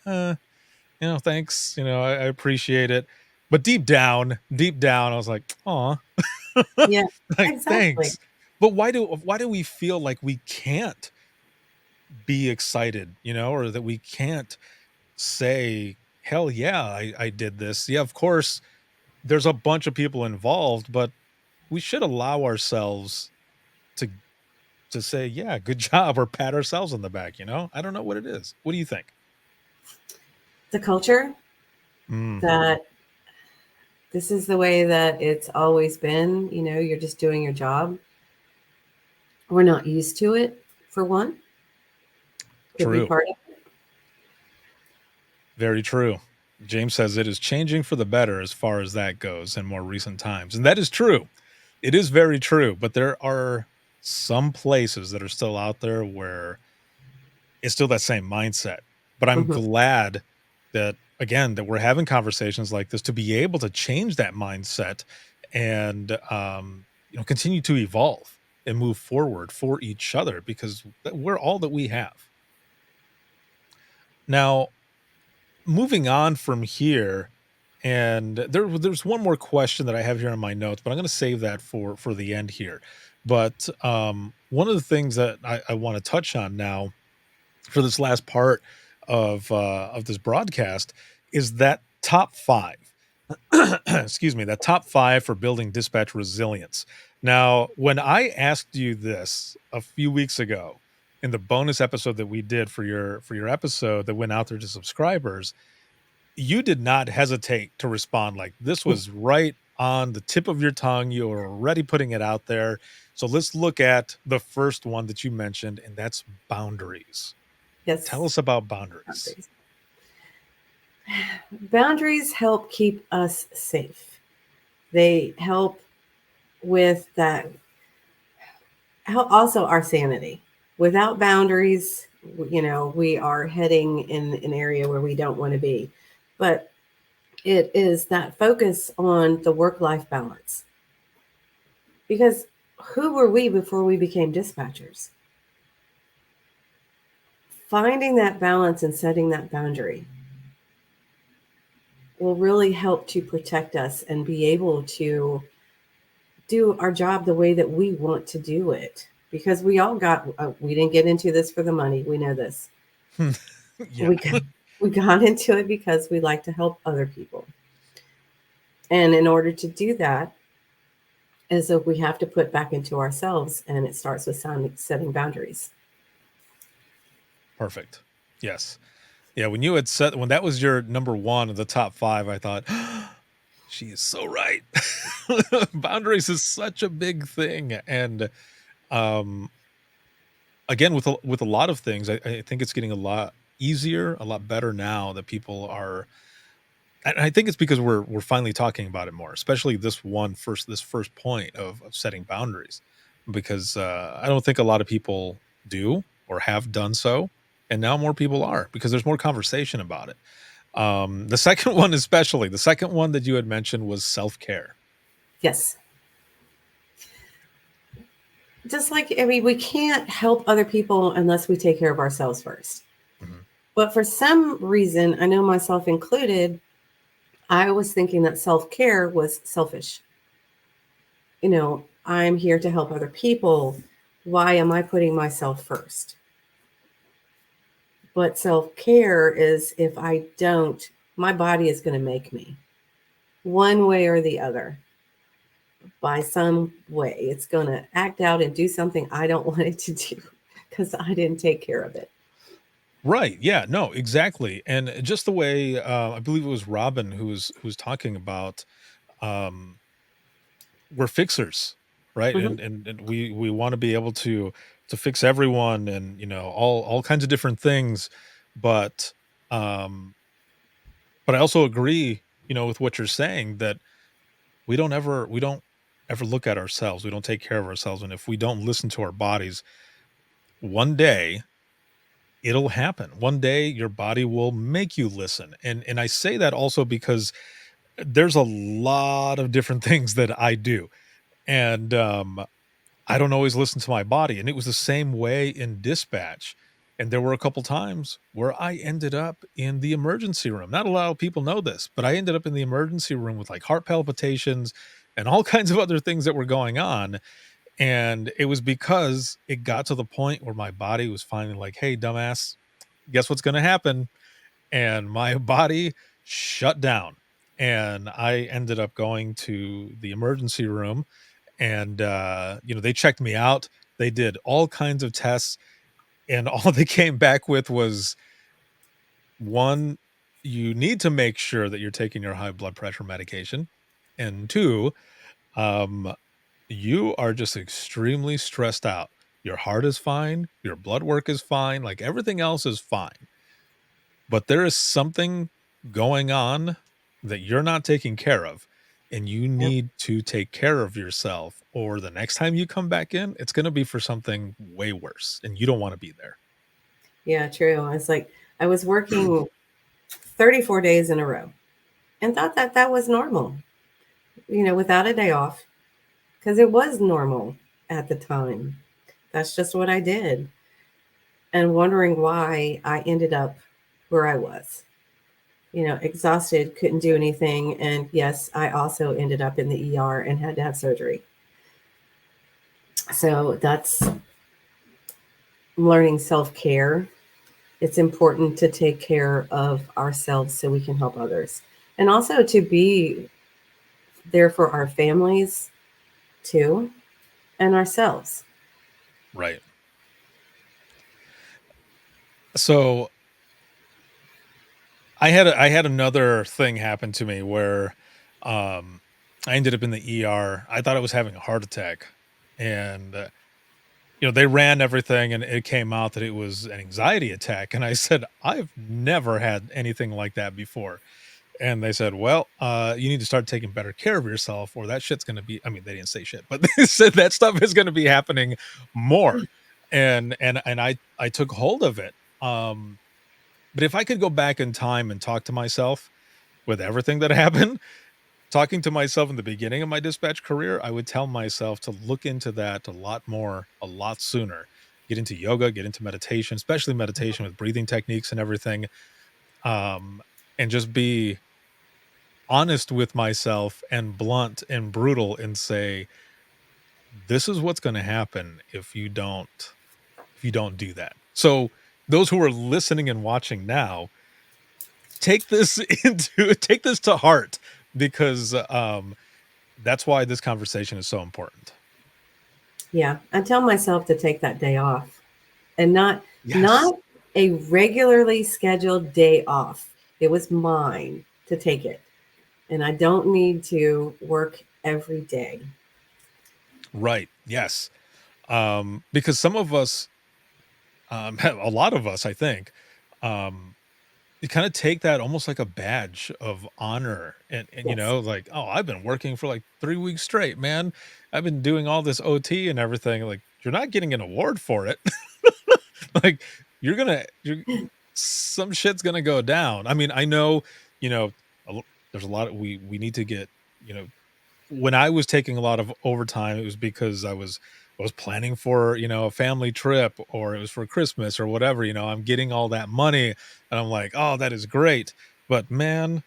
thanks. I appreciate it. But deep down, I was like, aw, Yeah. like, Exactly. thanks. But why do we feel like we can't be excited, or that we can't say, hell yeah, I did this. Yeah, of course, there's a bunch of people involved, but we should allow ourselves to say, yeah, good job, or pat ourselves on the back. I don't know what it is. What do you think? The culture Mm, that this is the way that it's always been. You're just doing your job. We're not used to it, for one, could be true. part of it. Very true. James says it is changing for the better as far as that goes in more recent times. And that is true. It is very true. But there are some places that are still out there where it's still that same mindset. But I'm Mhm. glad that, again, that we're having conversations like this to be able to change that mindset and, continue to evolve and move forward for each other because we're all that we have. Now, moving on from here, and there's one more question that I have here on my notes, but I'm going to save that for the end here. But one of the things that I want to touch on now for this last part of this broadcast is that top five. Excuse me, that top five for building dispatch resilience. Now, when I asked you this a few weeks ago in the bonus episode that we did for your episode that went out there to subscribers, you did not hesitate to respond. Like, this was right on the tip of your tongue. You were already putting it out there. So let's look at the first one that you mentioned, and that's boundaries. Tell Yes. us about boundaries. Boundaries. Boundaries help keep us safe. They help with that, also our sanity. Without boundaries, we are heading in an area where we don't want to be. But it is that focus on the work life balance. Because who were we before we became dispatchers? Finding that balance and setting that boundary will really help to protect us and be able to do our job the way that we want to do it. Because we didn't get into this for the money. We know this. Yeah. We got, we got into it because we like to help other people. And in order to do that, is that we have to put back into ourselves, and it starts with setting boundaries. Perfect. Yes. Yeah, when that was your number one of the top five, I thought, she is so right. Boundaries is such a big thing. And um again, with a lot of things, I think it's getting a lot easier, a lot better now that people are. And I think it's because we're finally talking about it more, especially this first point of setting boundaries, because I don't think a lot of people do or have done so, and now more people are because there's more conversation about it. The second one, especially the second one that you had mentioned, was self care. Yes. Just like, I mean, we can't help other people unless we take care of ourselves first. Mhm. But for some reason, I know myself included, I was thinking that self care was selfish. I'm here to help other people. Why am I putting myself first? But self care is, if I don't, my body is going to make me one way or the other. By some way, it's going to act out and do something I don't want it to do because I didn't take care of it. Right. Yeah. No. Exactly. And just the way I believe it was Robin who was talking about um, we're fixers, right? Mhm. And we want to be able to fix everyone, and all kinds of different things, but um, but I also agree, with what you're saying that we don't ever look at ourselves. We don't take care of ourselves, and if we don't listen to our bodies, one day it'll happen. One day your body will make you listen. And I say that also because there's a lot of different things that I do. And I don't always listen to my body. And it was the same way in dispatch. And there were a couple times where I ended up in the emergency room. Not a lot of people know this, but I ended up in the emergency room with like heart palpitations and all kinds of other things that were going on. And it was because it got to the point where my body was finally like, hey, dumbass, guess what's going to happen? And my body shut down. And I ended up going to the emergency room, and they checked me out. They did all kinds of tests, and all they came back with was, one, you need to make sure that you're taking your high blood pressure medication, and two, um you are just extremely stressed out. Your heart is fine, your blood work is fine, like everything else is fine. but there is something going on that you're not taking care of, and you Yep. need to take care of yourself, or the next time you come back in, it's going to be for something way worse, and you don't want to be there. Yeah, true. It's like I was working 34 days in a row and thought that that was normal, without a day off, because it was normal at the time. That's just what I did. And wondering why I ended up where I was, exhausted, couldn't do anything. And yes, I also ended up in the ER and had to have surgery. So that's learning self care. It's important to take care of ourselves so we can help others. And also to be there for our families too and ourselves. Right. So I had another thing happen to me where I ended up in the ER. I thought I was having a heart attack, and they ran everything, and it came out that it was an anxiety attack. And I said, I've never had anything like that before. And they said, well, you need to start taking better care of yourself, or that shit's going to be, I mean, they didn't say shit, but they said that stuff is going to be happening more. And I took hold of it. But if I could go back in time and talk to myself with everything that happened, talking to myself in the beginning of my dispatch career, I would tell myself to look into that a lot more, a lot sooner. Get into yoga, get into meditation, especially meditation with breathing techniques and everything. Um, and just be honest with myself and blunt and brutal and say, this is what's going to happen if you don't do that. So those who are listening and watching now, take this take this to heart, because that's why this conversation is so important. Yeah. I tell myself to take that day off and not Yes. not a regularly scheduled day off. It was mine to take it. And I don't need to work every day. Right. Yes. Because some of us, a lot of us, I think, um, you kind of take that almost like a badge of honor, and Yes. like, oh, I've been working for like 3 weeks straight, man. I've been doing all this OT and everything. Like, you're not getting an award for it. Like, you're some shit's gonna go down. I mean, I know, you know, there's a lot of, we need to get, you know, when I was taking a lot of overtime, it was because I was planning for, a family trip, or it was for Christmas or whatever. I'm getting all that money, and I'm like, oh, that is great. But man,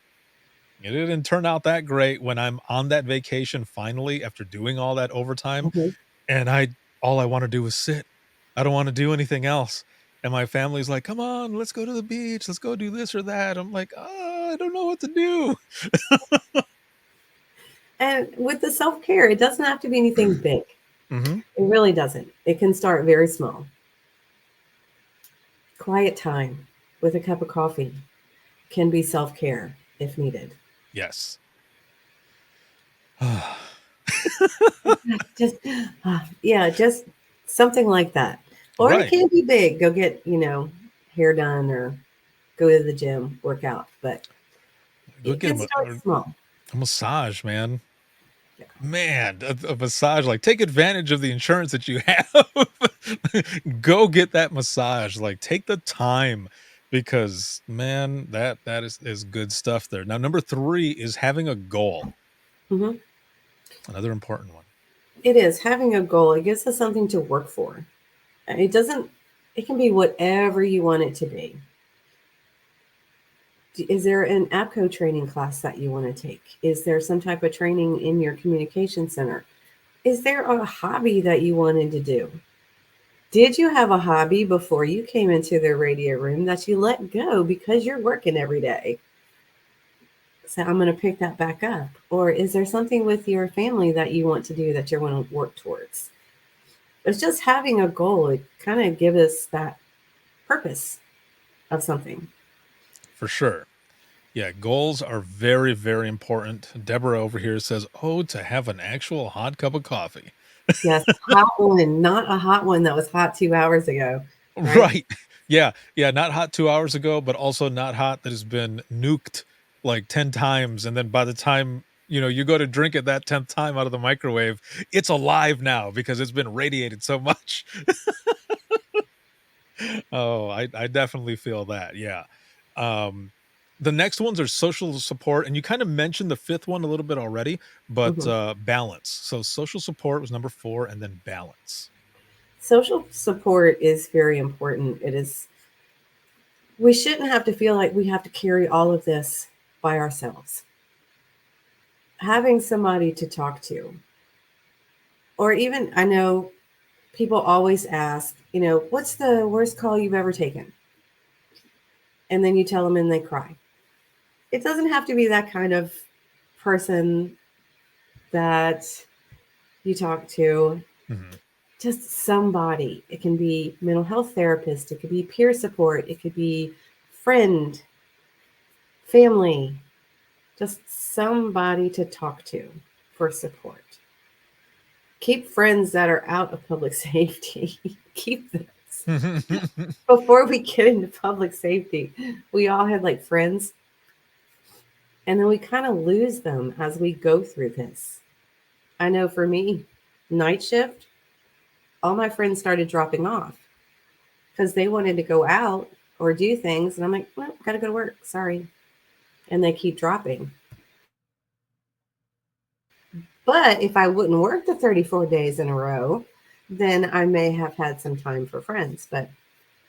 it didn't turn out that great when I'm on that vacation finally after doing all that overtime, Mhm. and all I want to do is sit. I don't want to do anything else. And my family's like, come on, let's go to the beach. Let's go do this or that. I'm like, oh, I don't know what to do. And with the self care, it doesn't have to be anything big. Hmm. It really doesn't. It can start very small. Quiet time with a cup of coffee can be self care if needed. Yes. Just, yeah, just something like that. Or it Right. can be big. Go get, hair done or go to the gym, work out. But Go it get can start small. a massage, man. Yeah. Man, a massage, like, take advantage of the insurance that you have. Go get that massage, like, take the time, because, man, that is good stuff there. Now, number 3 is having a goal, Mhm. another important one. It is having a goal. It gives us something to work for. It doesn't, it can be whatever you want it to be. Is there an APCO training class that you want to take? Is there some type of training in your communication center? Is there a hobby that you wanted to do? Did you have a hobby before you came into the radio room that you let go because you're working every day? So I'm going to pick that back up. Or is there something with your family that you want to do that you want to work towards? It's just having a goal. It kind of gives us that purpose of something. For sure. Yeah, goals are very, very important. Deborah over here says, "Oh, to have an actual hot cup of coffee." Yes, hot one, not a hot one that was hot 2 hours ago, right? Right. Yeah, yeah, not hot 2 hours ago, but also not hot that has been nuked like 10 times, and then by the time, you go to drink it that 10th time out of the microwave, it's alive now because it's been radiated so much. Oh, I definitely feel that, yeah. Um, the next ones are social support, and you kinda mentioned the 5th one a little bit already, but, Mhm. balance. So social support was number 4, and then balance. Social support is very important. It is, we shouldn't have to feel like we have to carry all of this by ourselves. Having somebody to talk to, or even, I know people always ask, what's the worst call you've ever taken? And then you tell them and they cry. It doesn't have to be that kind of person that you talk to, Mhm. just somebody. It can be mental health therapist, it could be peer support, it could be friend, family, just somebody to talk to for support. Keep friends that are out of public safety. Keep those. Before we get into public safety, we all had like friends, and then we kind of lose them as we go through this. I know for me, night shift, all my friends started dropping off because they wanted to go out or do things. And I'm like, well, gotta go to work. Sorry. And they keep dropping. But if I wouldn't work the 34 days in a row, then I may have had some time for friends. But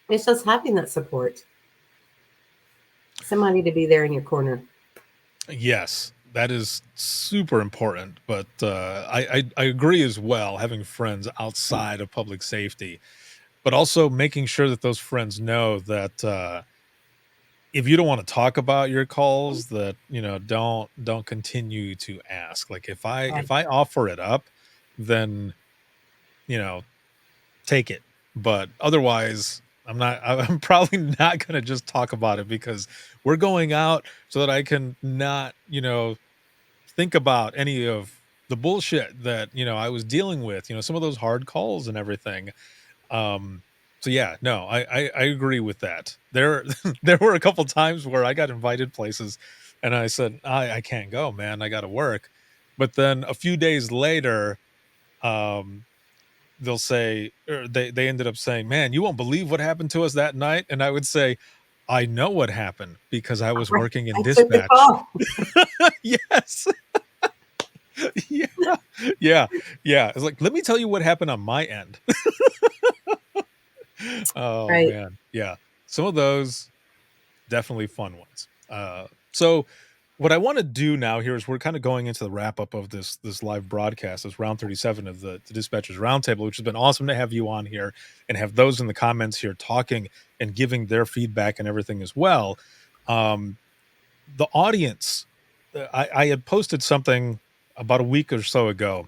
it's just having that support, somebody to be there in your corner. Yes, that is super important, but, I agree as well, having friends outside of public safety, but also making sure that those friends know that, if you don't wanna talk about your calls, that, don't continue to ask. Like, if I Right. if I offer it up, then, you know, take it, but otherwise, I'm probably not gonna just talk about it because we're going out so that I can not, think about any of the bullshit that, I was dealing with, some of those hard calls and everything. Um, so yeah, no, I agree with that. There there were a couple times where I got invited places and I said, I can't go, man. I gotta work. But then a few days later, um, they'll say, or they ended up saying, "Man, you won't believe what happened to us that night." And I would say, I know what happened because I was Right. working in I took the dispatch. call. Yes. Yeah, yeah, yeah. It's like, "Let me tell you what happened on my end." Oh, Right. man. Yeah. Some of those, definitely fun ones. So what I wanna do now here is we're kinda going into the wrap up of this live broadcast, this round 37 of the Dispatchers Roundtable, which has been awesome to have you on here and have those in the comments here talking and giving their feedback and everything as well. Um, the audience, I had posted something about a week or so ago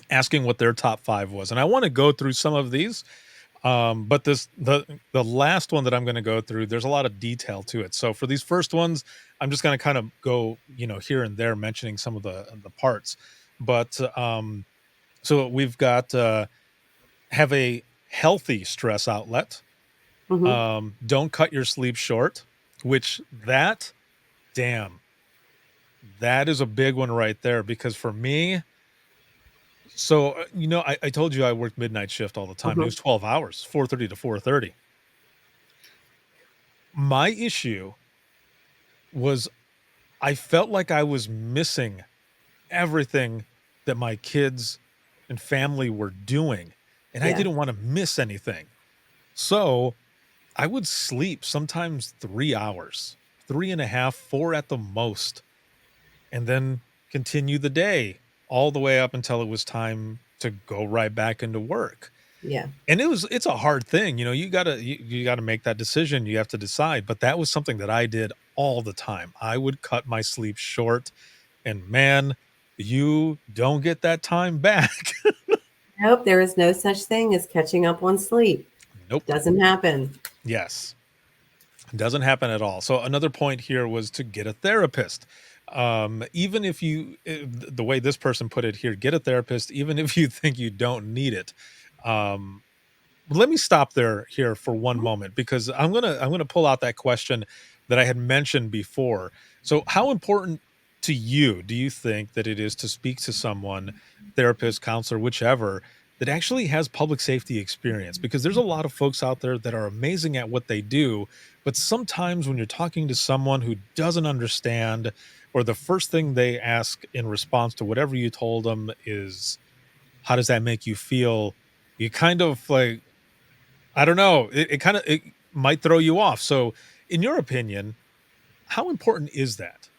asking what their top 5 was, and I wanna go through some of these, but the last one that I'm gonna go through, there's a lot of detail to it. So for these first ones, I'm just gonna kind of go, here and there mentioning some of the parts. But, so we've got, have a healthy stress outlet, Hmm. don't cut your sleep short, which damn, that is a big one right there because for me, so, I told you I worked midnight shift all the time, and it Hmm. was 12 hours, 4:30 to 4:30. My issue was I felt like I was missing everything that my kids and family were doing, and I Yeah. didn't wanna miss anything. So, I would sleep sometimes 3 hours, 3 and a half, 4 at the most, and then continue the day all the way up until it was time to go right back into work. Yeah. And it's a hard thing, you gotta make that decision, you have to decide, but that was something that I did all the time. I would cut my sleep short, and man, you don't get that time back. Nope. There is no such thing as catching up on sleep. Nope. Doesn't happen. Yes. Doesn't happen at all. So another point here was to get a therapist. Even if the way this person put it here, get a therapist, even if you think you don't need it. Um, let me stop there here for one moment because I'm gonna pull out that question that I had mentioned before. So, how important to you do you think that it is to speak to someone, therapist, counselor, whichever, that actually has public safety experience? Because there's a lot of folks out there that are amazing at what they do, but sometimes when you're talking to someone who doesn't understand, or the first thing they ask in response to whatever you told them is, "How does that make you feel?" You kind of like, I don't know. It might throw you off. So, in your opinion, how important is that?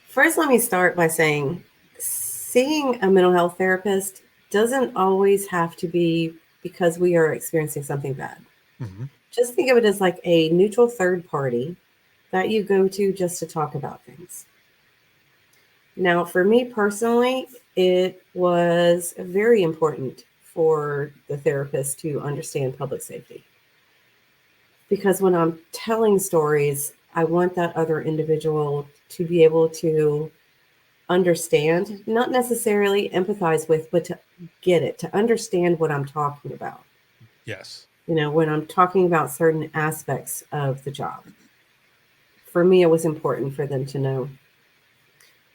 First, let me start by saying seeing a mental health therapist doesn't always have to be because we are experiencing something bad. Mhm. Just think of it as like a neutral third party that you go to just to talk about things. Now, for me personally, it was very important for the therapist to understand public safety because when I'm telling stories, I want that other individual to be able to understand, not necessarily empathize with, but to get it, to understand what I'm talking about. Yes. When I'm talking about certain aspects of the job, for me, it was important for them to know.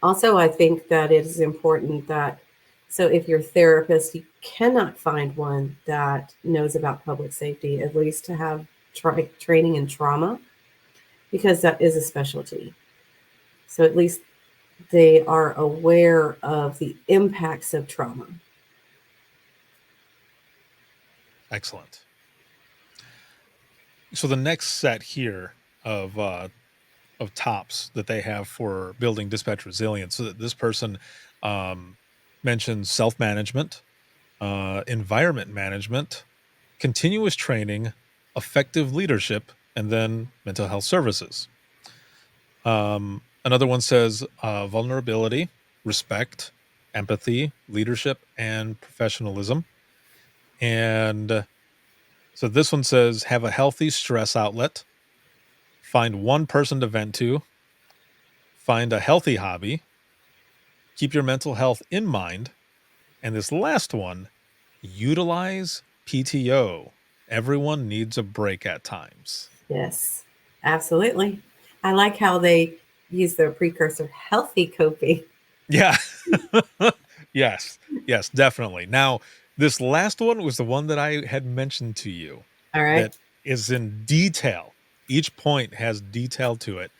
Also, I think that it is important that, so if your therapist, you cannot find one that knows about public safety, at least to have training in trauma, because that is a specialty. So at least they are aware of the impacts of trauma. Excellent. So the next set here of tops that they have for building dispatch resilience. So that this person um, mentions self-management, environment management, continuous training, effective leadership, and then mental health services. Another one says vulnerability, respect, empathy, leadership, and professionalism. And so this one says have a healthy stress outlet, find one person to vent to, find a healthy hobby, keep your mental health in mind. And this last one, utilize PTO. Everyone needs a break at times. Yes, absolutely. I like how they use the precursor healthy coping. Yeah. Yes. Yes, definitely. Now, this last one was the one that I had mentioned to you All right. that is in detail. Each point has detail to it.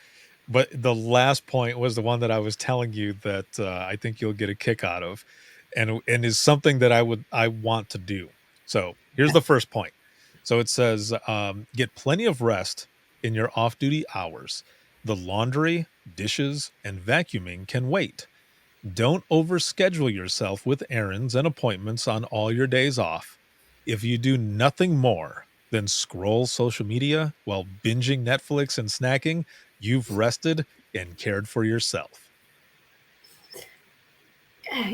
But the last point was the one that I was telling you that I think you'll get a kick out of, and is something that I want to do. So here's the first point. So it says, get plenty of rest in your off-duty hours. The laundry, dishes, and vacuuming can wait. Don't overschedule yourself with errands and appointments on all your days off. If you do nothing more than scroll social media while binging Netflix and snacking, you've rested and cared for yourself.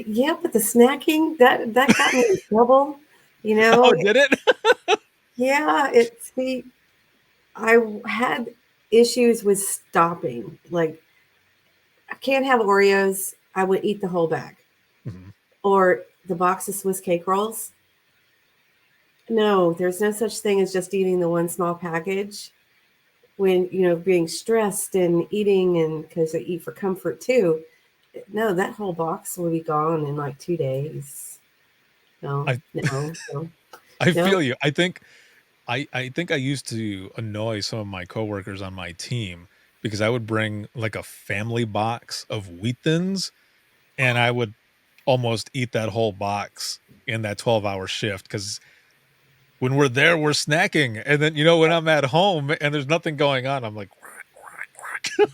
Yeah, but the snacking that got me in trouble. You Oh, know, did it? yeah. I had issues with stopping. Like I can't have Oreos. I would eat the whole bag, Mhm. or the box of Swiss cake rolls. No, there's no such thing as just eating the one small package. When being stressed and eating, and because I eat for comfort too. No, that whole box will be gone in like 2 days. No, I no, no, I no. feel you. I think I used to annoy some of my coworkers on my team because I would bring like a family box of wheat thins and I would almost eat that whole box in that 12-hour shift because when we're there, we're snacking, and then, when I'm at home and there's nothing going on, I'm like, "Quack, quack,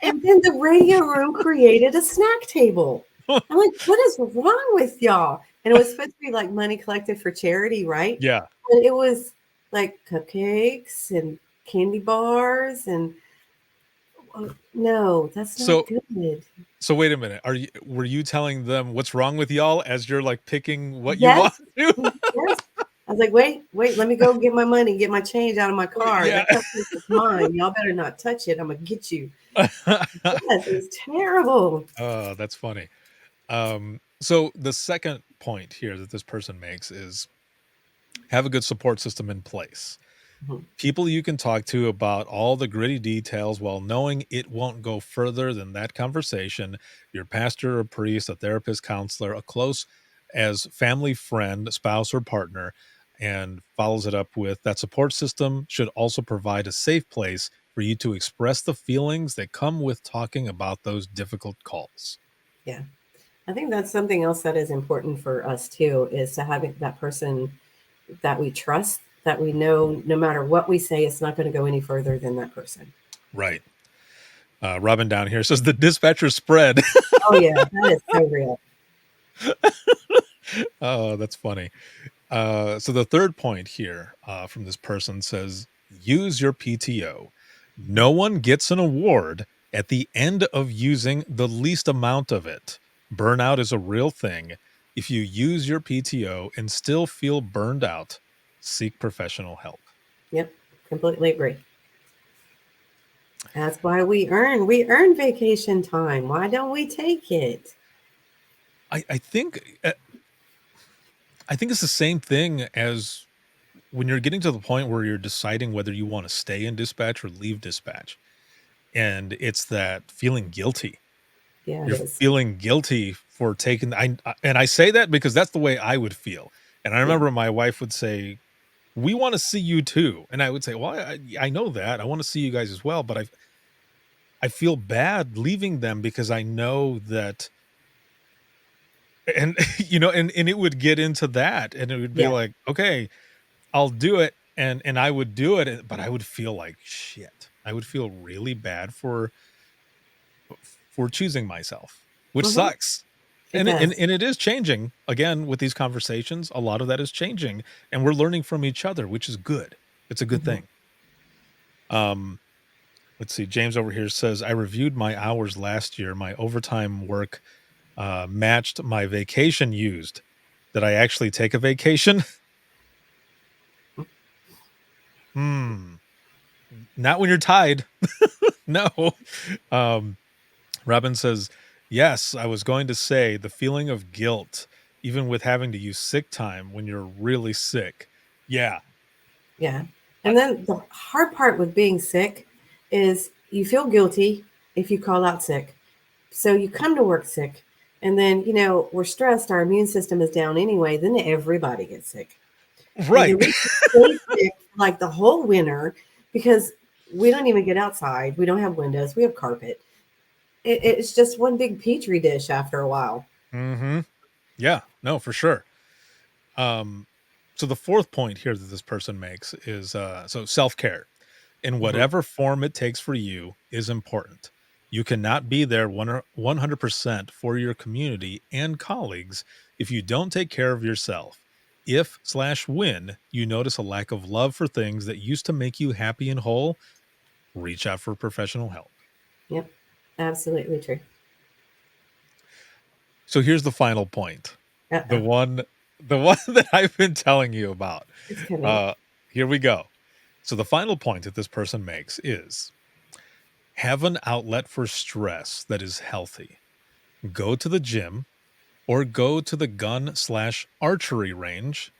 And then the radio room created a snack table. quack." I'm like, what is wrong with y'all? And it was supposed to be like money collected for charity, right? Yeah. But it was like cupcakes and candy bars, and no, that's not So good. so wait a minute. Were you telling them what's wrong with y'all as you're, like, picking what you want Yes, to? yes. I was like, wait, wait, let me go get my money, get my change out of my car. Yeah. That cupcake is mine. Y'all better not touch it. I'm gonna get you. Yes, it was terrible. Oh, that's funny. So the second point here that this person makes is have a good support system in place. Mhm. People you can talk to about all the gritty details while knowing it won't go further than that conversation. Your pastor or priest, a therapist, counselor, a close as family friend, spouse, or partner, and follows it up with that support system should also provide a safe place for you to express the feelings that come with talking about those difficult calls. Yeah. I think that's something else that is important for us too, is to have that person that we trust, that we know no matter what we say, it's not going to go any further than that person. Right. Robin down here says the dispatcher spread. Oh, yeah, that is so real. Oh, that's funny. So the third point here from this person says, use your PTO. No one gets an award at the end of using the least amount of it. Burnout is a real thing. If you use your PTO and still feel burned out, seek professional help. Yep, completely agree. That's why we earn vacation time. Why don't we take it? I think it's the same thing as when you're getting to the point where you're deciding whether you want to stay in dispatch or leave dispatch. And it's that feeling guilty. Yeah, it You're is. feeling guilty for taking and I say that because that's the way I would feel. And I Yeah. remember my wife would say, "We want to see you too." And I would say, "Well, I know that. I want to see you guys as well, but I feel bad leaving them because I know that." And and it would get into that, and it would be Yeah. like, "Okay, I'll do it." And I would do it, but I would feel like shit. I would feel really bad for choosing myself, which Hmm. sucks. It And does. it is changing again with these conversations. A lot of that is changing, and we're learning from each other, which is good. It's a good Hmm. thing. Um, let's see. James over here says, I reviewed my hours last year. My overtime work matched my vacation used. Did I actually take a vacation? Hmm. Not when you're tied. No. Um, Robin says, yes, I was going to say the feeling of guilt, even with having to use sick time when you're really sick. Yeah. Yeah. I, And then the hard part with being sick is you feel guilty if you call out sick. So you come to work sick, and then, we're stressed, our immune system is down anyway, then everybody gets sick. And right. then we stay sick for like the whole winter because we don't even get outside. We don't have windows, we have carpet. It's just one big petri dish after a while. Hmm. Yeah. No, for sure. Um, so the fourth point here that this person makes is so self-care in Mhm. whatever form it takes for you is important. You cannot be there 100% for your community and colleagues if you don't take care of yourself. If/when you notice a lack of love for things that used to make you happy and whole, reach out for professional help. Yep, absolutely true. So here's the final point. The Uh-oh, one the one that I've been telling you about. it's coming. Uh Here we go. So the final point that this person makes is have an outlet for stress that is healthy. Go to the gym or go to the gun/archery range,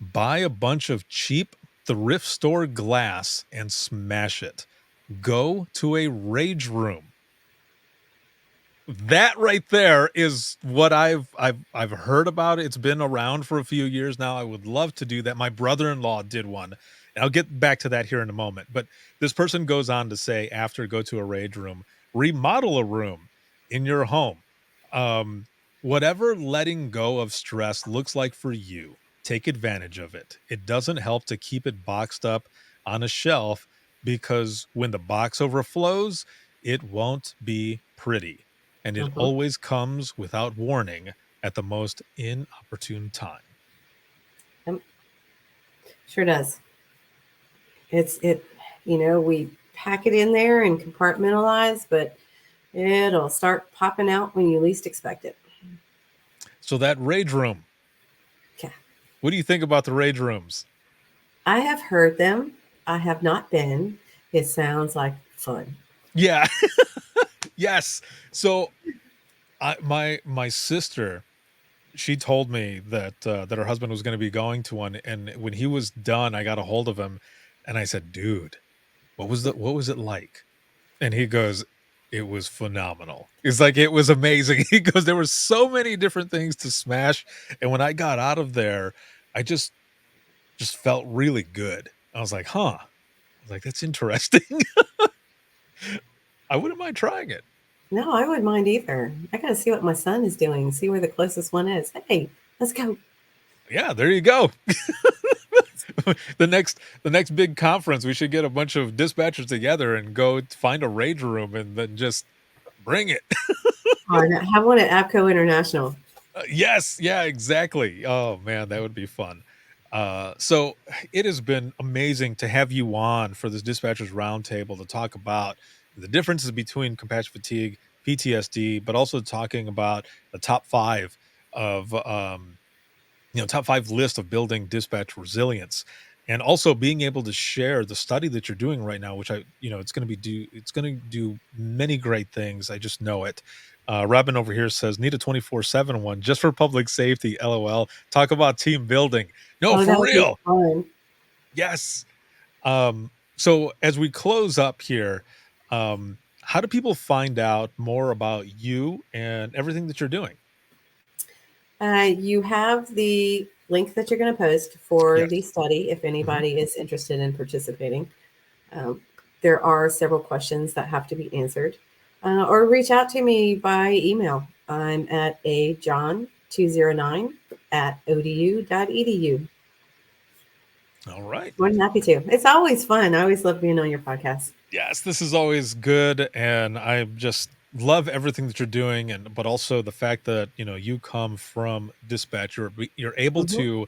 buy a bunch of cheap thrift store glass and smash it. Go to a rage room. That right there is what I've heard about. It's been around for a few years now. I would love to do that. My brother-in-law did one. And I'll get back to that here in a moment. But this person goes on to say after go to a rage room, remodel a room in your home. Um, Whatever letting go of stress looks like for you, take advantage of it. It doesn't help to keep it boxed up on a shelf because when the box overflows, it won't be pretty and it Mhm. always comes without warning at the most inopportune time. Yep, sure does. We pack it in there and compartmentalize, but it'll start popping out when you least expect it. So that rage room, Yeah. what do you think about the rage rooms? I have heard them. I have not been. It sounds like fun. Yeah. Yes. So my sister she told me that her husband was gonna be going to one, and when he was done, I got a hold of him, and I said, "Dude, what was it like?" And he goes, "It was phenomenal." It's like, "It was amazing." He goes, "There were so many different things to smash, and when I got out of there, I just felt really good." I was like, "Huh." I was like, "That's interesting." I wouldn't mind trying it. No, I wouldn't mind either. I gotta see what my son is doing, see where the closest one is. Hey, let's go. Yeah, there you go. The next big conference, we should get a bunch of dispatchers together and go find a rage room and then just bring it. Or have one at APCO International. Yes, yeah, exactly. Oh man, that would be fun. So it has been amazing to have you on for this dispatchers roundtable to talk about the differences between compassion fatigue, PTSD, but also talking about the top five of top five list of building dispatch resilience, and also being able to share the study that you're doing right now, which it's going to do many great things. I just know it. Robin over here says need a 24/7 one just for public safety. LOL. Talk about team building. No, Oh, that for would be real. fun. Yes. So as we close up here, how do people find out more about you and everything that you're doing? You have the link that you're going to post for the Yes. study if Mhm. anybody is interested in participating. Um, there are several questions that have to be answered, or reach out to me by email. I'm at ajohn209 at odu.edu. All right. More than happy to. It's always fun. I always love being on your podcast. Yes, this is always good, and I just love everything that you're doing, and but also the fact that you come from dispatch, you're able Mhm. to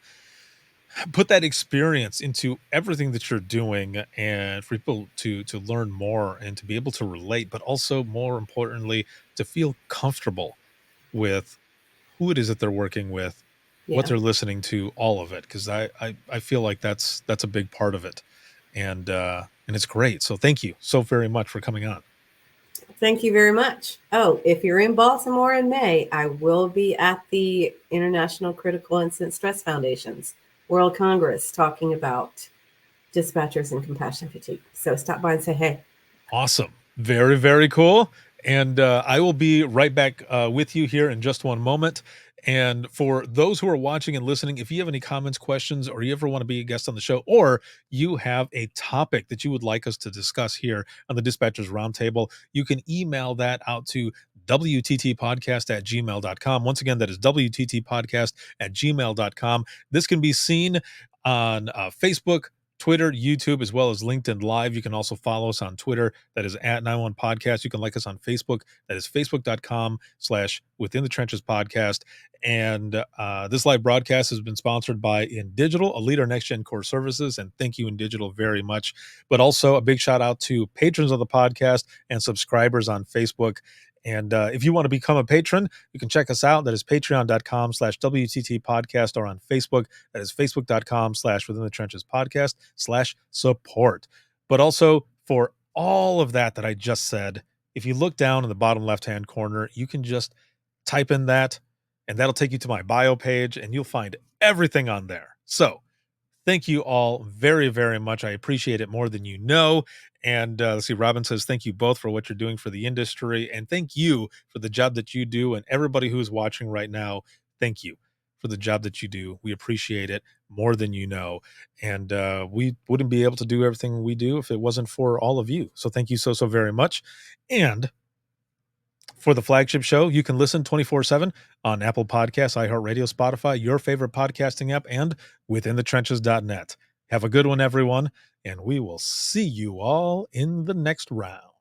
put that experience into everything that you're doing, and for people to learn more and to be able to relate, but also more importantly, to feel comfortable with who it is that they're working with, what Yeah. they're listening to, all of it. Because I feel like that's a big part of it, and it's great. So thank you so very much for coming on. Thank you very much. Oh, if you're in Baltimore in May, I will be at the International Critical Incident Stress Foundation's World Congress talking about dispatchers and compassion fatigue. So stop by and say hey. Awesome. Very, very cool. And I will be right back with you here in just one moment. And for those who are watching and listening, if you have any comments, questions, or you ever want to be a guest on the show, or you have a topic that you would like us to discuss here on the Dispatchers Roundtable, you can email that out to wttpodcast@gmail.com. Once again, that is wttpodcast@gmail.com. This can be seen on Facebook, Twitter, YouTube, as well as LinkedIn Live. You can also follow us on Twitter. That is at 91 Podcast. You can like us on Facebook. That is facebook.com/Within the Trenches Podcast. And this live broadcast has been sponsored by In Digital, a leader next gen core services. And thank you, In Digital, very much. But also a big shout out to patrons of the podcast and subscribers on Facebook. And if you want to become a patron, you can check us out. That is patreon.com/WTT podcast, or on Facebook. That is facebook.com/Within the Trenches Podcast/support. But also for all of that I just said, if you look down in the bottom left-hand corner, you can just type in that, and that'll take you to my bio page, and you'll find everything on there. So thank you all very, very much. I appreciate it more than you know. And let's see, Robin says, thank you both for what you're doing for the industry. And thank you for the job that you do. And everybody who's watching right now, thank you for the job that you do. We appreciate it more than you know. And we wouldn't be able to do everything we do if it wasn't for all of you. So thank you so, so very much. And for the flagship show, you can listen 24/7 on Apple Podcasts, iHeartRadio, Spotify, your favorite podcasting app, and withinthetrenches.net. Have a good one, everyone, and we will see you all in the next round.